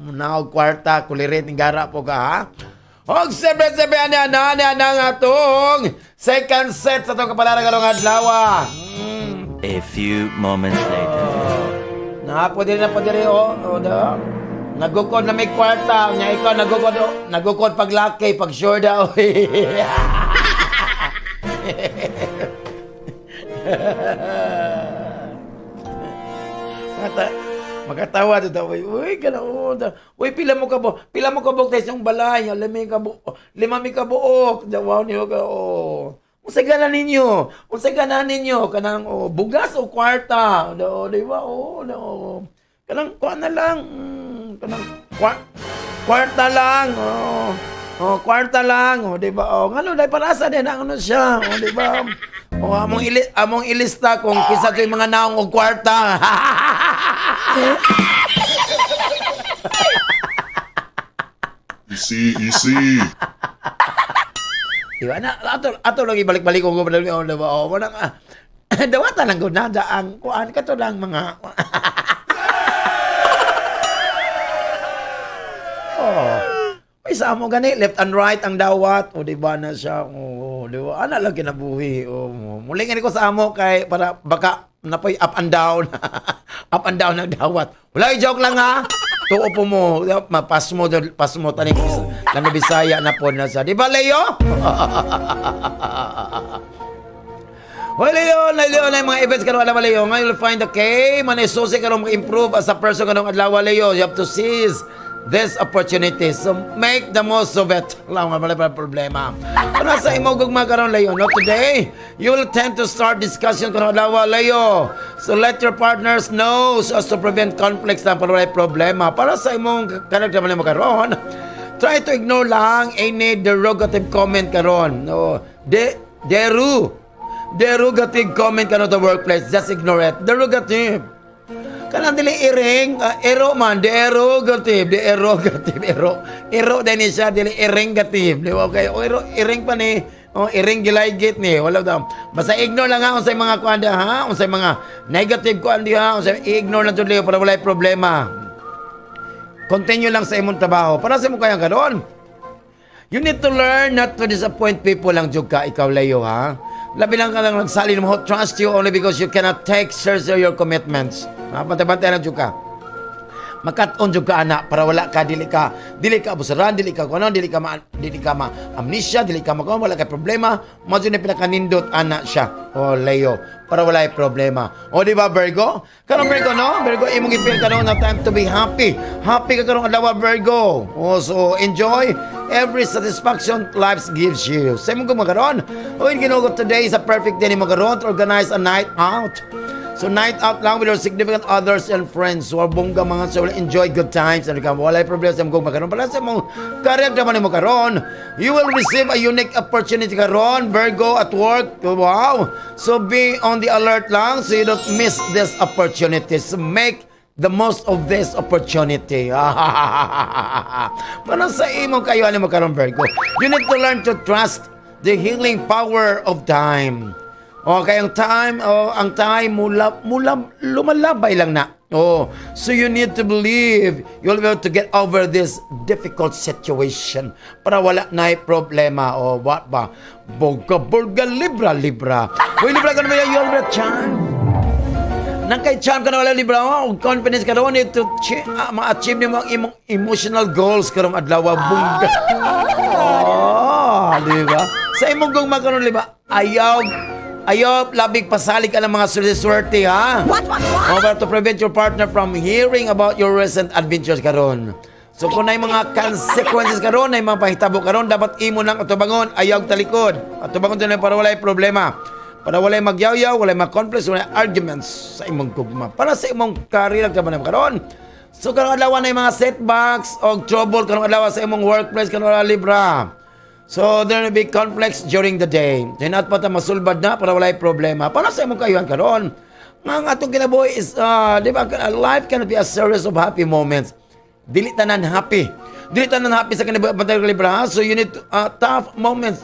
Munaw kwarta, kulirit, gara po ka, ha? Og sebe na atong second set sa itong kapalaragalong adlaw. A few moments later. Po diri, nagukod na may kwarta. Nya ikaw nagukod pag laki, pag sure daw. Magatawa to daw. Uy, pila mo kabuk tayo sa balay. Lima mi kabuok. Dawaw niyo ka, Unsay gana ninyo? Kanang bugas o kwarta. Di ba? Kanang kuha na lang. Kanang kwarta lang. Kwarta lang. Di ba? Ngano dai parasa din ang ano siya. Di ba? Among ilista kung kisa to'y mga naong og kwarta. Easy. Diba? Ato lang ibalik-balik ko diba? Dawatan lang ko na ang kuan ka to lang mga may sa mo gani left and right ang dawat diba na siya diba ana lang kinabuhi muling ko sa amo kay para baka napoy up and down ang dawat wala joke lang ha tuo po mo pas mo tani ko lang Bisaya na po na sa di ba Leo? Leo na mga events karon alam Leo ngayon you'll find the K man isusi karon mag-improve as a person kanong adlaw Leo you have to seize this opportunity. So make the most of it. Wala nga pala problema. Kung nasa imogog magkaroon layo, no? Today, you will tend to start discussion kung alawa layo. So let your partners know so as to prevent conflicts na para problema. Para sa imong karakter mo magkaroon, try to ignore lang any derogative comment karon. No, derogative comment karon sa workplace. Just ignore it. Derogative. Kanang dili iring, ero man, derogative, ero din siya, dili iringative. Di ba? Okay, ero, iring pa ni, iring gilaygit ni, wala daw. Basta ignore lang ha, unsay mga kuanda ha, unsay mga negative kuandi ha, unsay ignore lang tudli para walay problema. Continue lang sa imong trabaho. Para sa imong kayang karon. You need to learn not to disappoint people lang jud ka, ikaw layo ha. Labi lang ka lang nagsalin mo, trust you only because you cannot take seriously your commitments. Pantay-pantay lang jud ka. Makat-on jud ka anak para wala ka dili ka abusaran, dili ka kuno, dili ka ma amnesia, dili ka wala ka problema, mo jud ni pinakanindot anak siya. O layo para wala problema. O di ba Virgo? Karon Virgo no? Virgo imong i-feel karon na time to be happy. Happy ka karon adlaw Virgo. O so enjoy every satisfaction life gives you. Sa imong kumakaron, o ginugot today is a perfect day ni mo karon to organize a night out. So night out lang with your significant others and friends. So bongga mga so enjoy good times and wala problema sa mong magkaroon. Pala sa mong career naman mo karon, you will receive a unique opportunity karon, Virgo, at work. Wow! So be on the alert lang so you don't miss this opportunity. So make the most of this opportunity. Para sa imong kayo ano mo karon, Virgo. You need to learn to trust the healing power of time. Okay, ang time lumalabay lang na. Oh, so you need to believe you'll be able to get over this difficult situation para wala na problema. O what ba? Burga, libra. Uy, libra ka naman yung libra, charm. Nang kay charm ka na wala libra mo, confidence ka naman to ma-achieve mo ang imong emotional goals karong adlaw. Bunga. Oh, di ba? Sa imong gong magkaroon, di ba? Ayaw, labig pasalig ka ng mga swerte, ha? What? Para to prevent your partner from hearing about your recent adventures karon. So kung na mga consequences karon, na mga pahitabo karon, dapat imo nang atubangon, ayaw talikod. Atubangon din para walay problema. Para walay magyaw-yaw, walay mag-conflicts, walay arguments sa imong gugma. Para sa imong career karon karon. So karong adlaw na mga setbacks o trouble karong adlaw sa imong workplace karong Libra. So, there will be conflicts during the day. Tinat pa ta masulbad na para walay problema. Para sa imong kayuhan karon. Ang atong kinabuhi is, di ba, life cannot be a series of happy moments. Dili tanan happy. Dili tanan happy sa kinabuhi ng Libra. So, you need tough moments.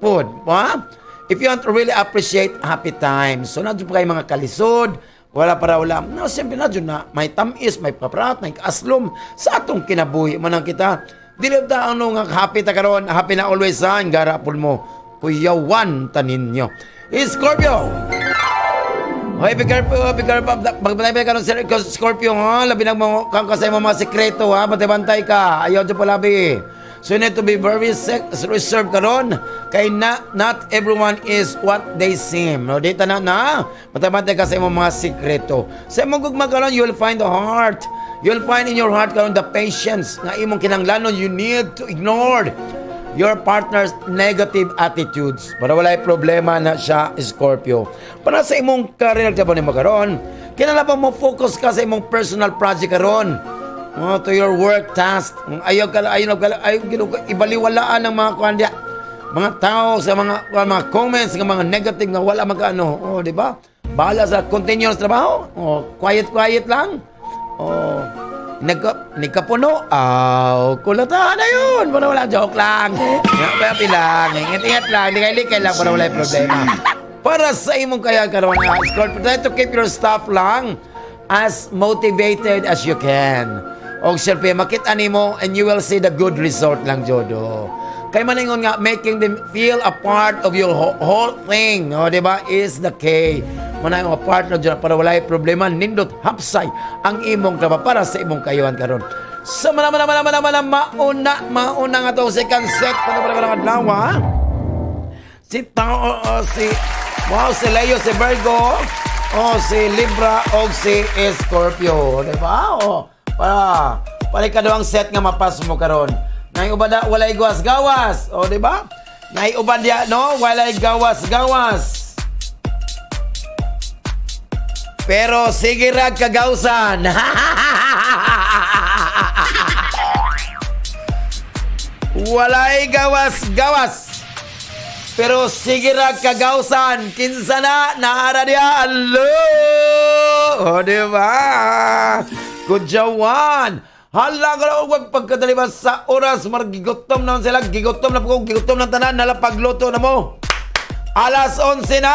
Food. Ha? If you want to really appreciate happy times. So, nadyo pa kayo mga kalisod. Wala. No, siyempre nadyo na. May tamis, may paprat, may kaaslom. Sa atong kinabuhi. Manang kita. Dili ta ano nga happy ta karon, happy na always sa garapon mo. Kuyawan tanin nyo. Scorpio. Hoy, be careful. Pagbanay ka ng Scorpio, ha? Labi nang kang kasay mo mga sekreto, ha? Bantay ka. Ayaw dyan palabi. So you need to be very reserved karon. Kay not everyone is what they seem. No, dito na. Bantay ka sa mga sekreto. Sa imong gugma karon, you will find the heart. You'll find in your heart karon the patience na imong kinahanglanon. You need to ignore your partner's negative attitudes para walay problema na siya, Scorpio. Para sa imong career trabaho nimo karon, kinahanglan mo focus ka sa imong personal project karon. To your work task. Ayaw ibaliwalaan ng mga tao sa mga comments, ng mga negative nga wala magkaano. Oh, di ba? Bahala sa continuous trabaho. Oh, quiet lang. Oh, nagkapuno. Kulatahan na yun. Wala, joke lang. Happy lang. Ingat lang. Likay lang para wala problema. Para sa imong kaya karon, Scorpio, try to keep your staff lang as motivated as you can. O siyempre, makita nimo and you will see the good result lang, Jodo. Kay maningon nga, making them feel a part of your whole thing, diba, is the key. Manay mga partner dyan para walay problema, nindot hapsay ang imong trabaho para sa imong kayuhan karon. So, mauna nga itong second set. Kano pala ka ng adlaw, ha? Si Leo, si Virgo, si Libra, o si Scorpio. Diba? Para Palikaduhang set nga mapas mo karon. Nay uban da walay gawas-gawas. O di ba? Nay uban dia no, walay gawas-gawas. Pero sige ra kagawsan. Walay gawas-gawas. Pero sige ra kagawsan. Kinsa na naara dia. Allo! O diba? Kudyawan. Hala ka na huwag pagkadaliban sa oras. Margigotom na sila. Gigotom na po. Gigotom na tanan. Nalapagluto na mo. Alas 11 na.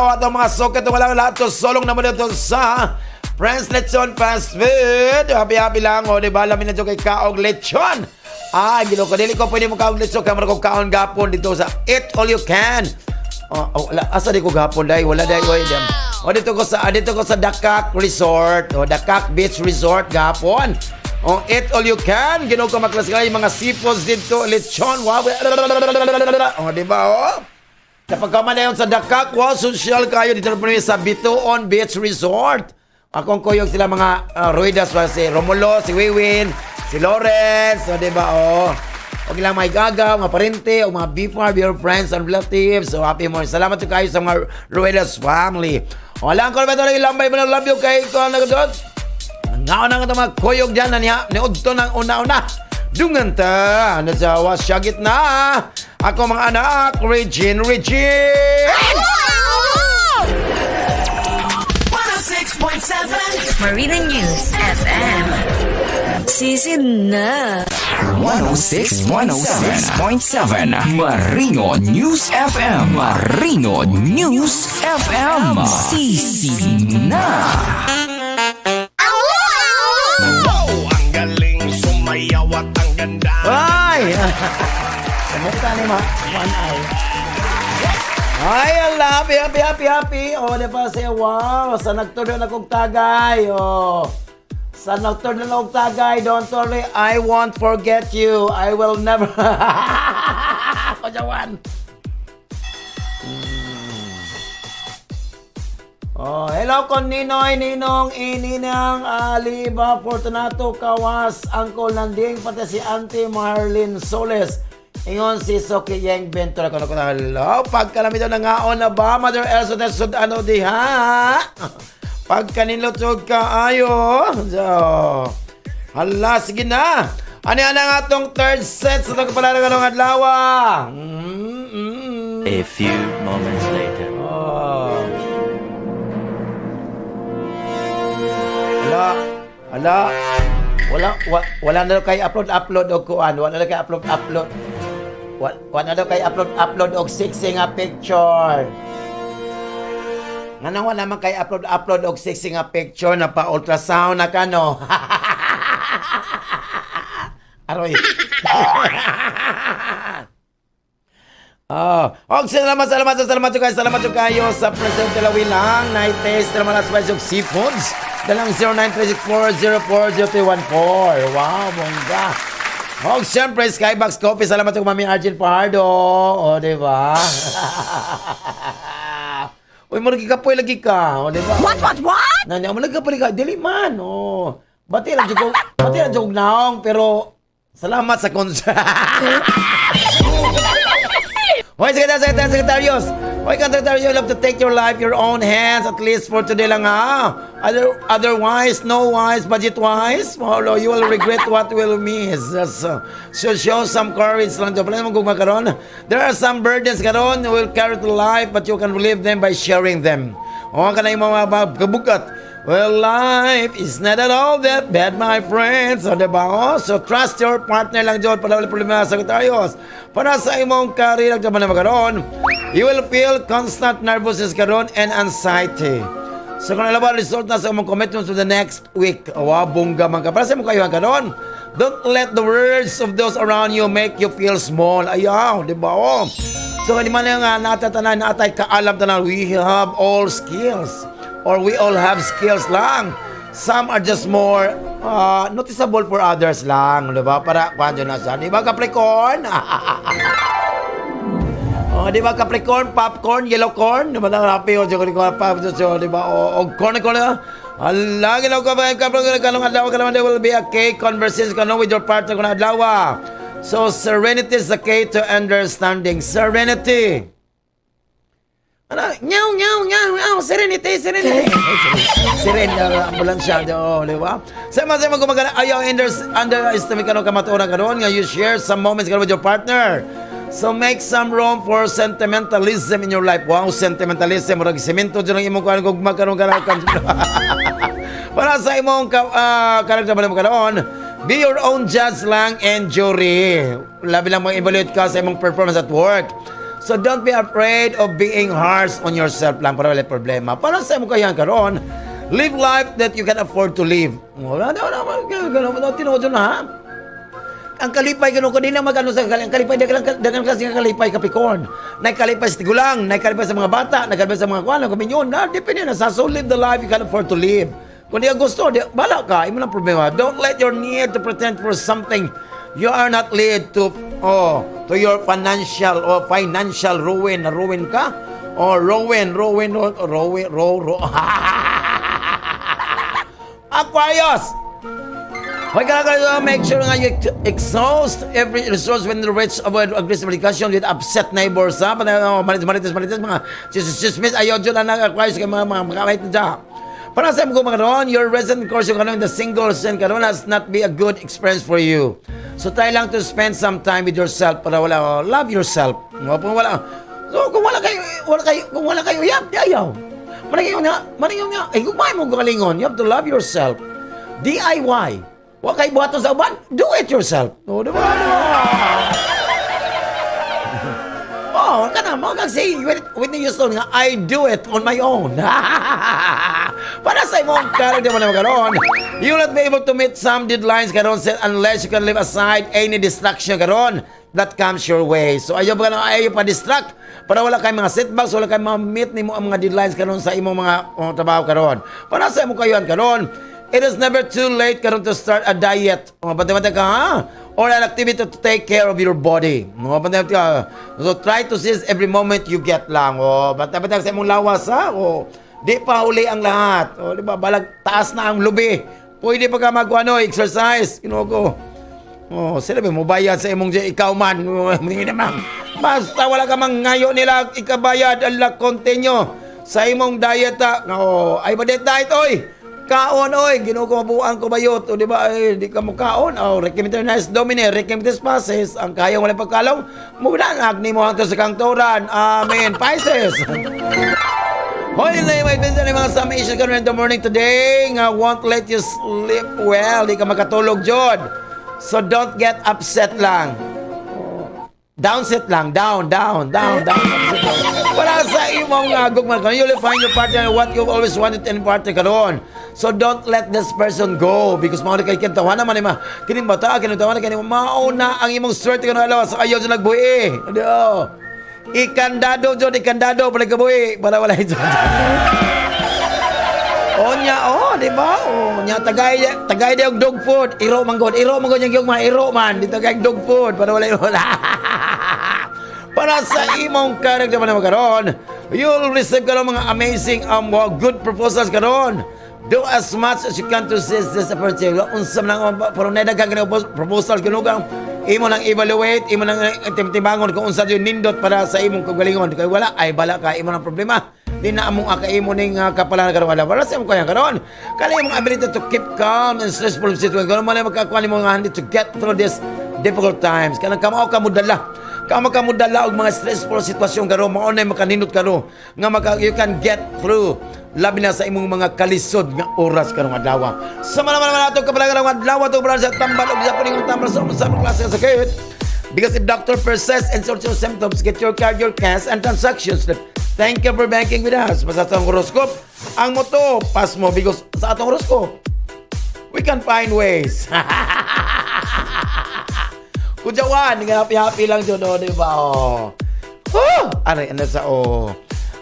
O atong mga soket. Walang lahat to. Solong naman dito sa Friends Lechon Fast Food. Happy-happy lang. O diba? Lamin na dito kay Kaog Lechon. Gino ko. Dili ko pwede mo Kaog Lechon. Kamara ko kaon gapon dito sa Eat All You Can. Asa di ko gapon dahil. Wala dahil. O dito ko sa Dakak Resort. O Dakak Beach Resort gapon. O Eat All You Can. Gino ko maklasikay mga seafoods dito. Lechon. Wow. O diba o? Kapag ka man na yun sa Dakak, wow, social kayo dito na sa Bituon Beach Resort. Akong kuyog sila mga Ruidas, si Romulo, si Wiwin, si Lawrence, o diba, o. O ilang mga igagaw, mga parente, o mga BFAR, your friends and relatives. So, happy morning. Salamat kayo sa mga Ruidas family. O, alam ko naman ito, ilambay mo na love you kay ko nagadot. Ngaon na nga mga kuyog dyan na niya, niudto ng una-una. Dungan ta, nasawa siya gitna. Ako mga anak, Regine. 106.7 Marina News FM. Sisid na. 106.7 Marino News FM. Marino News FM. Sisi na. Ay! Kamusta ni ma? Ay, ala, happy. O, di ba siya, wow, sa nagtuloy na kong tagay, o. Sa nagtuloy na kong tagay, don't worry, I won't forget you. I will never. Kajawan. Oh, hello kon Ninoy, Ninong, Ininang, Aliba, Fortunato, Kawas, Uncle Nanding, pati si Auntie Marlene Soles. Ingon si Soki Yang Ventura ko na hello. Pagkalami daw nangaon na ba, Mother Elsa na ano di ha? Pagkaninlotod ka ayo. So, hala, sige na. Ano yan ang atong third set sa pagkapalarang anong adlaw? A few moments later. Hala. Wala na daw kay upload og kuan. Wala na kay upload. Wala na daw kay upload og sexy nga picture. Nga wala man kay upload og sexy nga picture na pa ultrasound na kano. Aroy. Salamat kayo sa present Lawilang Night Taste naman as spice of seafoods. Dalang 0936404014. Wow, bongga. O, siyempre, Skybox Coffee. Salamat sa Mami Argel Pardo. O, diba? Uy, mo nagkikapoy lagi ka. O, diba? What? Nanya, mo nagkapoy ka. Dili man, o. Bati lang jog naong, pero salamat sa konsa. Hoy, Secretarios! Hoy, Secretarios, you have to take your life, your own hands, at least for today lang, ha? Otherwise, no wise, budget wise, you will regret what will miss. So show some courage lang. There are some burdens karon you will carry to life, but you can relieve them by sharing them. O, ka na yung mga kabukat. Well, life is not at all that bad, my friends. So, diba? Oh? So, trust your partner lang dyan. Para wala problema sa Secretarios. Para sa imong career lang dyan magkaroon, you will feel constant nervousness karon and anxiety. So, kung alam ba, result na sa imong commitments to the next week. Awa, bongga man ka. Para sa imong kayuhan karon, don't let the words of those around you make you feel small. Ayaw, diba? Oh? So, hindi man yung natatanan, natay kaalam tanan, we have all skills. Or we all have skills lang. Some are just more noticeable for others lang. Diba? Para kung na siya. Diba, Capricorn? Oh, di ba Capricorn, popcorn, yellow corn, di ba na happy o di ba o corn ala ginaw ka ba Capricorn kanong adlaw ka naman there will be a cake conversation with your partner kung adlaw. So serenity is the key to understanding. Serenity. Ano? Nyaw, serenity. Serenity, ambulansya, di ba? Sama gumagana, ayaw underestimate ka kamaturan ka doon, nga you share some moments ka with your partner. So make some room for sentimentalism in your life. Wow, sentimentalism. Murag semento dyan ang imong kuhan kung magkaroon ka para sa imong karakter mo karoon. Be your own judge lang and jury. Labi lang mag-evaluate ka sa imong performance at work. So don't be afraid of being harsh on yourself lang para wala problema. Para sa imong kayan karoon, live life that you can afford to live. Wala tinuod na ha. Ang kalipay gano ko din na magano sa ang kalipay dagang klase ng kalipay Capricorn. Nagkalipay sa tigulang, nagkalipay sa mga bata, nagkalipay sa mga kuan, kuminyon. Na depende na sa so live the life you can afford to live. Kung di gusto, bala ka, imo lang problema. Don't let your need to pretend for something you are not lead to your financial ruin. Ruin ka? Ruin. Aquarius. Huwag ka make sure nga you exhaust every resource when you reach avoid aggressive communication with upset neighbors. Marites, mga chismis, ayaw dyan na Aquarius kay mga kamait na dyan. Para sa mga karoon, your recent course yung karoon, the single sin karoon has not be a good experience for you. So try lang to spend some time with yourself para love yourself. Kung wala kayo, yap, ayaw. Maningin nga, kung may mo galingon, you have to love yourself. DIY. Huwag kayo buhaton sa uban, do it yourself. Diba? Say, Whitney Houston nga, I do it on my own. Para sa imong character mo na magkaroon, you will not be able to meet some deadlines karoon unless you can leave aside any distraction karoon that comes your way. So ayaw pa distract para wala kayong mga setbacks, wala kayong ma-meet ni mo ang mga deadlines karoon sa imong mga trabaho karoon. Para sa imong kayuhan karoon, it is never too late karoon to start a diet. Pati-pati ka, ha? Or an activity to take care of your body. Pati-pati ka. So try to seize every moment you get lang. Pati-pati ka sa imong lawas, ha? Di pa huli ang lahat. Di ba? Balag taas na ang lubi. Pwede pa ka exercise. Sila mo bayad sa imong ikaw man. Hindi naman. Basta wala ka mang ngayon nila ikabayad. Allah, continue sa imong diet, ha? Ay ba diet, oy? Kaon, oy, ginukumabuan ko bayot, o di ba, di ka mo kaon, recommended nice domine, recommended passes, ang kaya wala pagkalaw, mudanag ni mo ang to sa kangturan, amen, Pisces. Hoy, may pinsan ni mga summation ka in the morning today, nga won't let you sleep well, di ka makatulog, Jod. So don't get upset lang. Downset lang, down. Para sa imong gugman karon, you'll find your partner what you've always wanted in partner karon. So don't let this person go because mao kay kintawan naman ma. Kini bata kintawan kani mauna ang imong swerte karon alaw sa ayaw jud nagbuhi. Ado. Ikandado pala kabuhi para wala ito. Di ba? Onya tagay day og dog food, iro man yung gugma, iro man dito kay dog food para wala. Para sa imong character man karon, you'll receive karon mga amazing good proposals karon. Do as much as you can to seize this opportunity. Unsa man pero nadagang proposal kinugang imo nang evaluate, imo nang timbangon kung unsa yung nindot para sa imong kagalingon. Kay wala ay bala ka imo nang problema. Di na among imo ning kapalan karon wala. Wala sa imong kaya karon. Kala imong ability to keep calm in stressful situation. Karon man magkakuan imong handi to get through this difficult times. Kanang kamao ka mudala. Kamudala og mga stressful sitwasyon karon mao nay makaninot karon nga you can get through labi na sa imong mga kalisod nga oras karong adlaw. Sama naman nato kapalagan ng adlaw to brother sa tambal og Japan ng tambal sa klase sa sakit. Because if doctor persists and sorts of symptoms, get your card, your cash, and transactions. Thank you for banking with us. Basta sa horoscope, ang moto, pass mo because sa atong horoscope, we can find ways. Kujawan, happy lang dyan, di ba? Aray, ano sa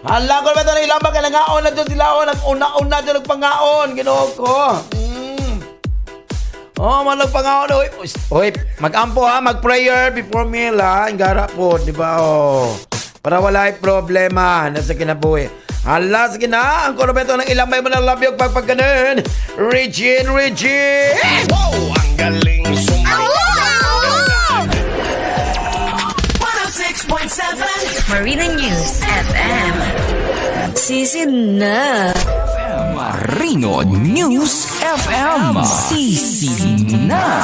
Hala ko naman ito na ilang ba kailangaon na dyan sila, nag-una-una dyan nagpangaon, ginoo ko. Malagpangaon, mag-ampo ha, mag-prayer before meal ha, ang gara po, di ba? para walay problema na sa kinabuhi. Hala, sige na, ang koromento ng ilang may mga labyog pagpagkanin. Regine! Wow, ang galing Marina News FM. Sisi na. Marino News FM. Sisi na.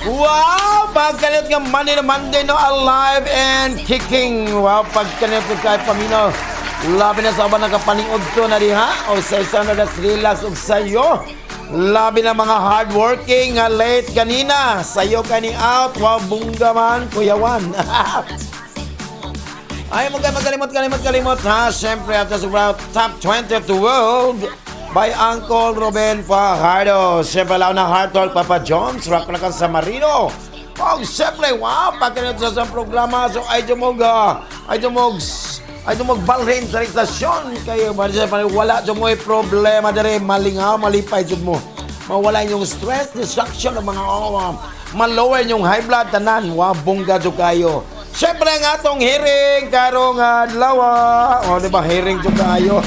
Wow! Pagkanit ka Monday no, alive and kicking. Wow, pagkanit ka kahit pamino. Labi na sa aban nakapaningod to na diha. O sa isang relax og sayo. Labi na mga hardworking nga late kanina. Sayo kani out. Wow, bungga man, kuyawan. Ay, kalimot ha. Siyempre, after sobrang top 20 of the world by Uncle Ruben Fajardo. Siyempre, lao na Heart Talk, Papa Jones. Rock na ka sa Marino. Oh, siyempre, wow. Pagkanit sa programa. So, ay dumog balhin sa istasyon kayo. Wala dyan mo problema dere. Malingaw, malipay dyan mo. Mawala yung stress, distraction ng mga malower yung high blood tanan. Wow, bungga dyan kayo. Siyempre ang atong hearing karong adlaw. O, diba, hearing dyan kayo.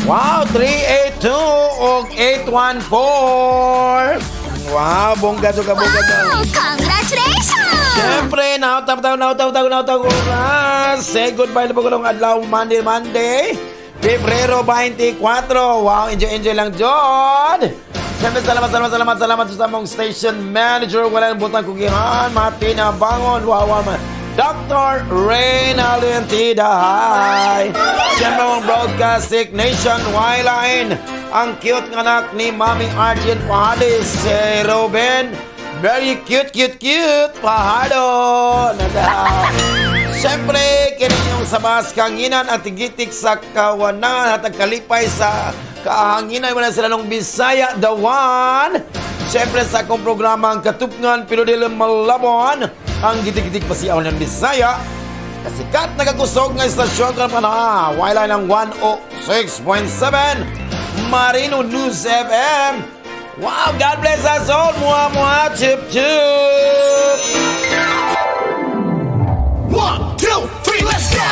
Wow, 382 o 814. Wow, bongga dyan ka, bongga dyan. Congratulations! Siyempre, nautaw oras. Say goodbye na po kulong adlaw Monday. Pebrero 24. Wow, enjoy lang, John. Siyempre, salamat sa mong station manager. Walang butang kugihan. Matina Bangon. Wow, Dr. Reynaldo Antida. Hi. Siyempre, mong broadcasting nationwide. Ang cute ng anak ni Mami Arjen Pahadis. Si Ruben. Very cute, Fajardo. Siyempre, kininyong sabas kanginan at tigitik sa kawanan at kalipay sa kahanginan. Wala sila nung Bisaya, the one. Siyempre, sa akong programa ang Katupngan, Pilodil Malabon, ang gitik-gitik pa siya ng Bisaya. Kasikat nagakusog ng istasyon ka na wala ng 106.7 Marino News FM. Wow, God bless us all. Mua, chip. 1, 2, 3, let's go!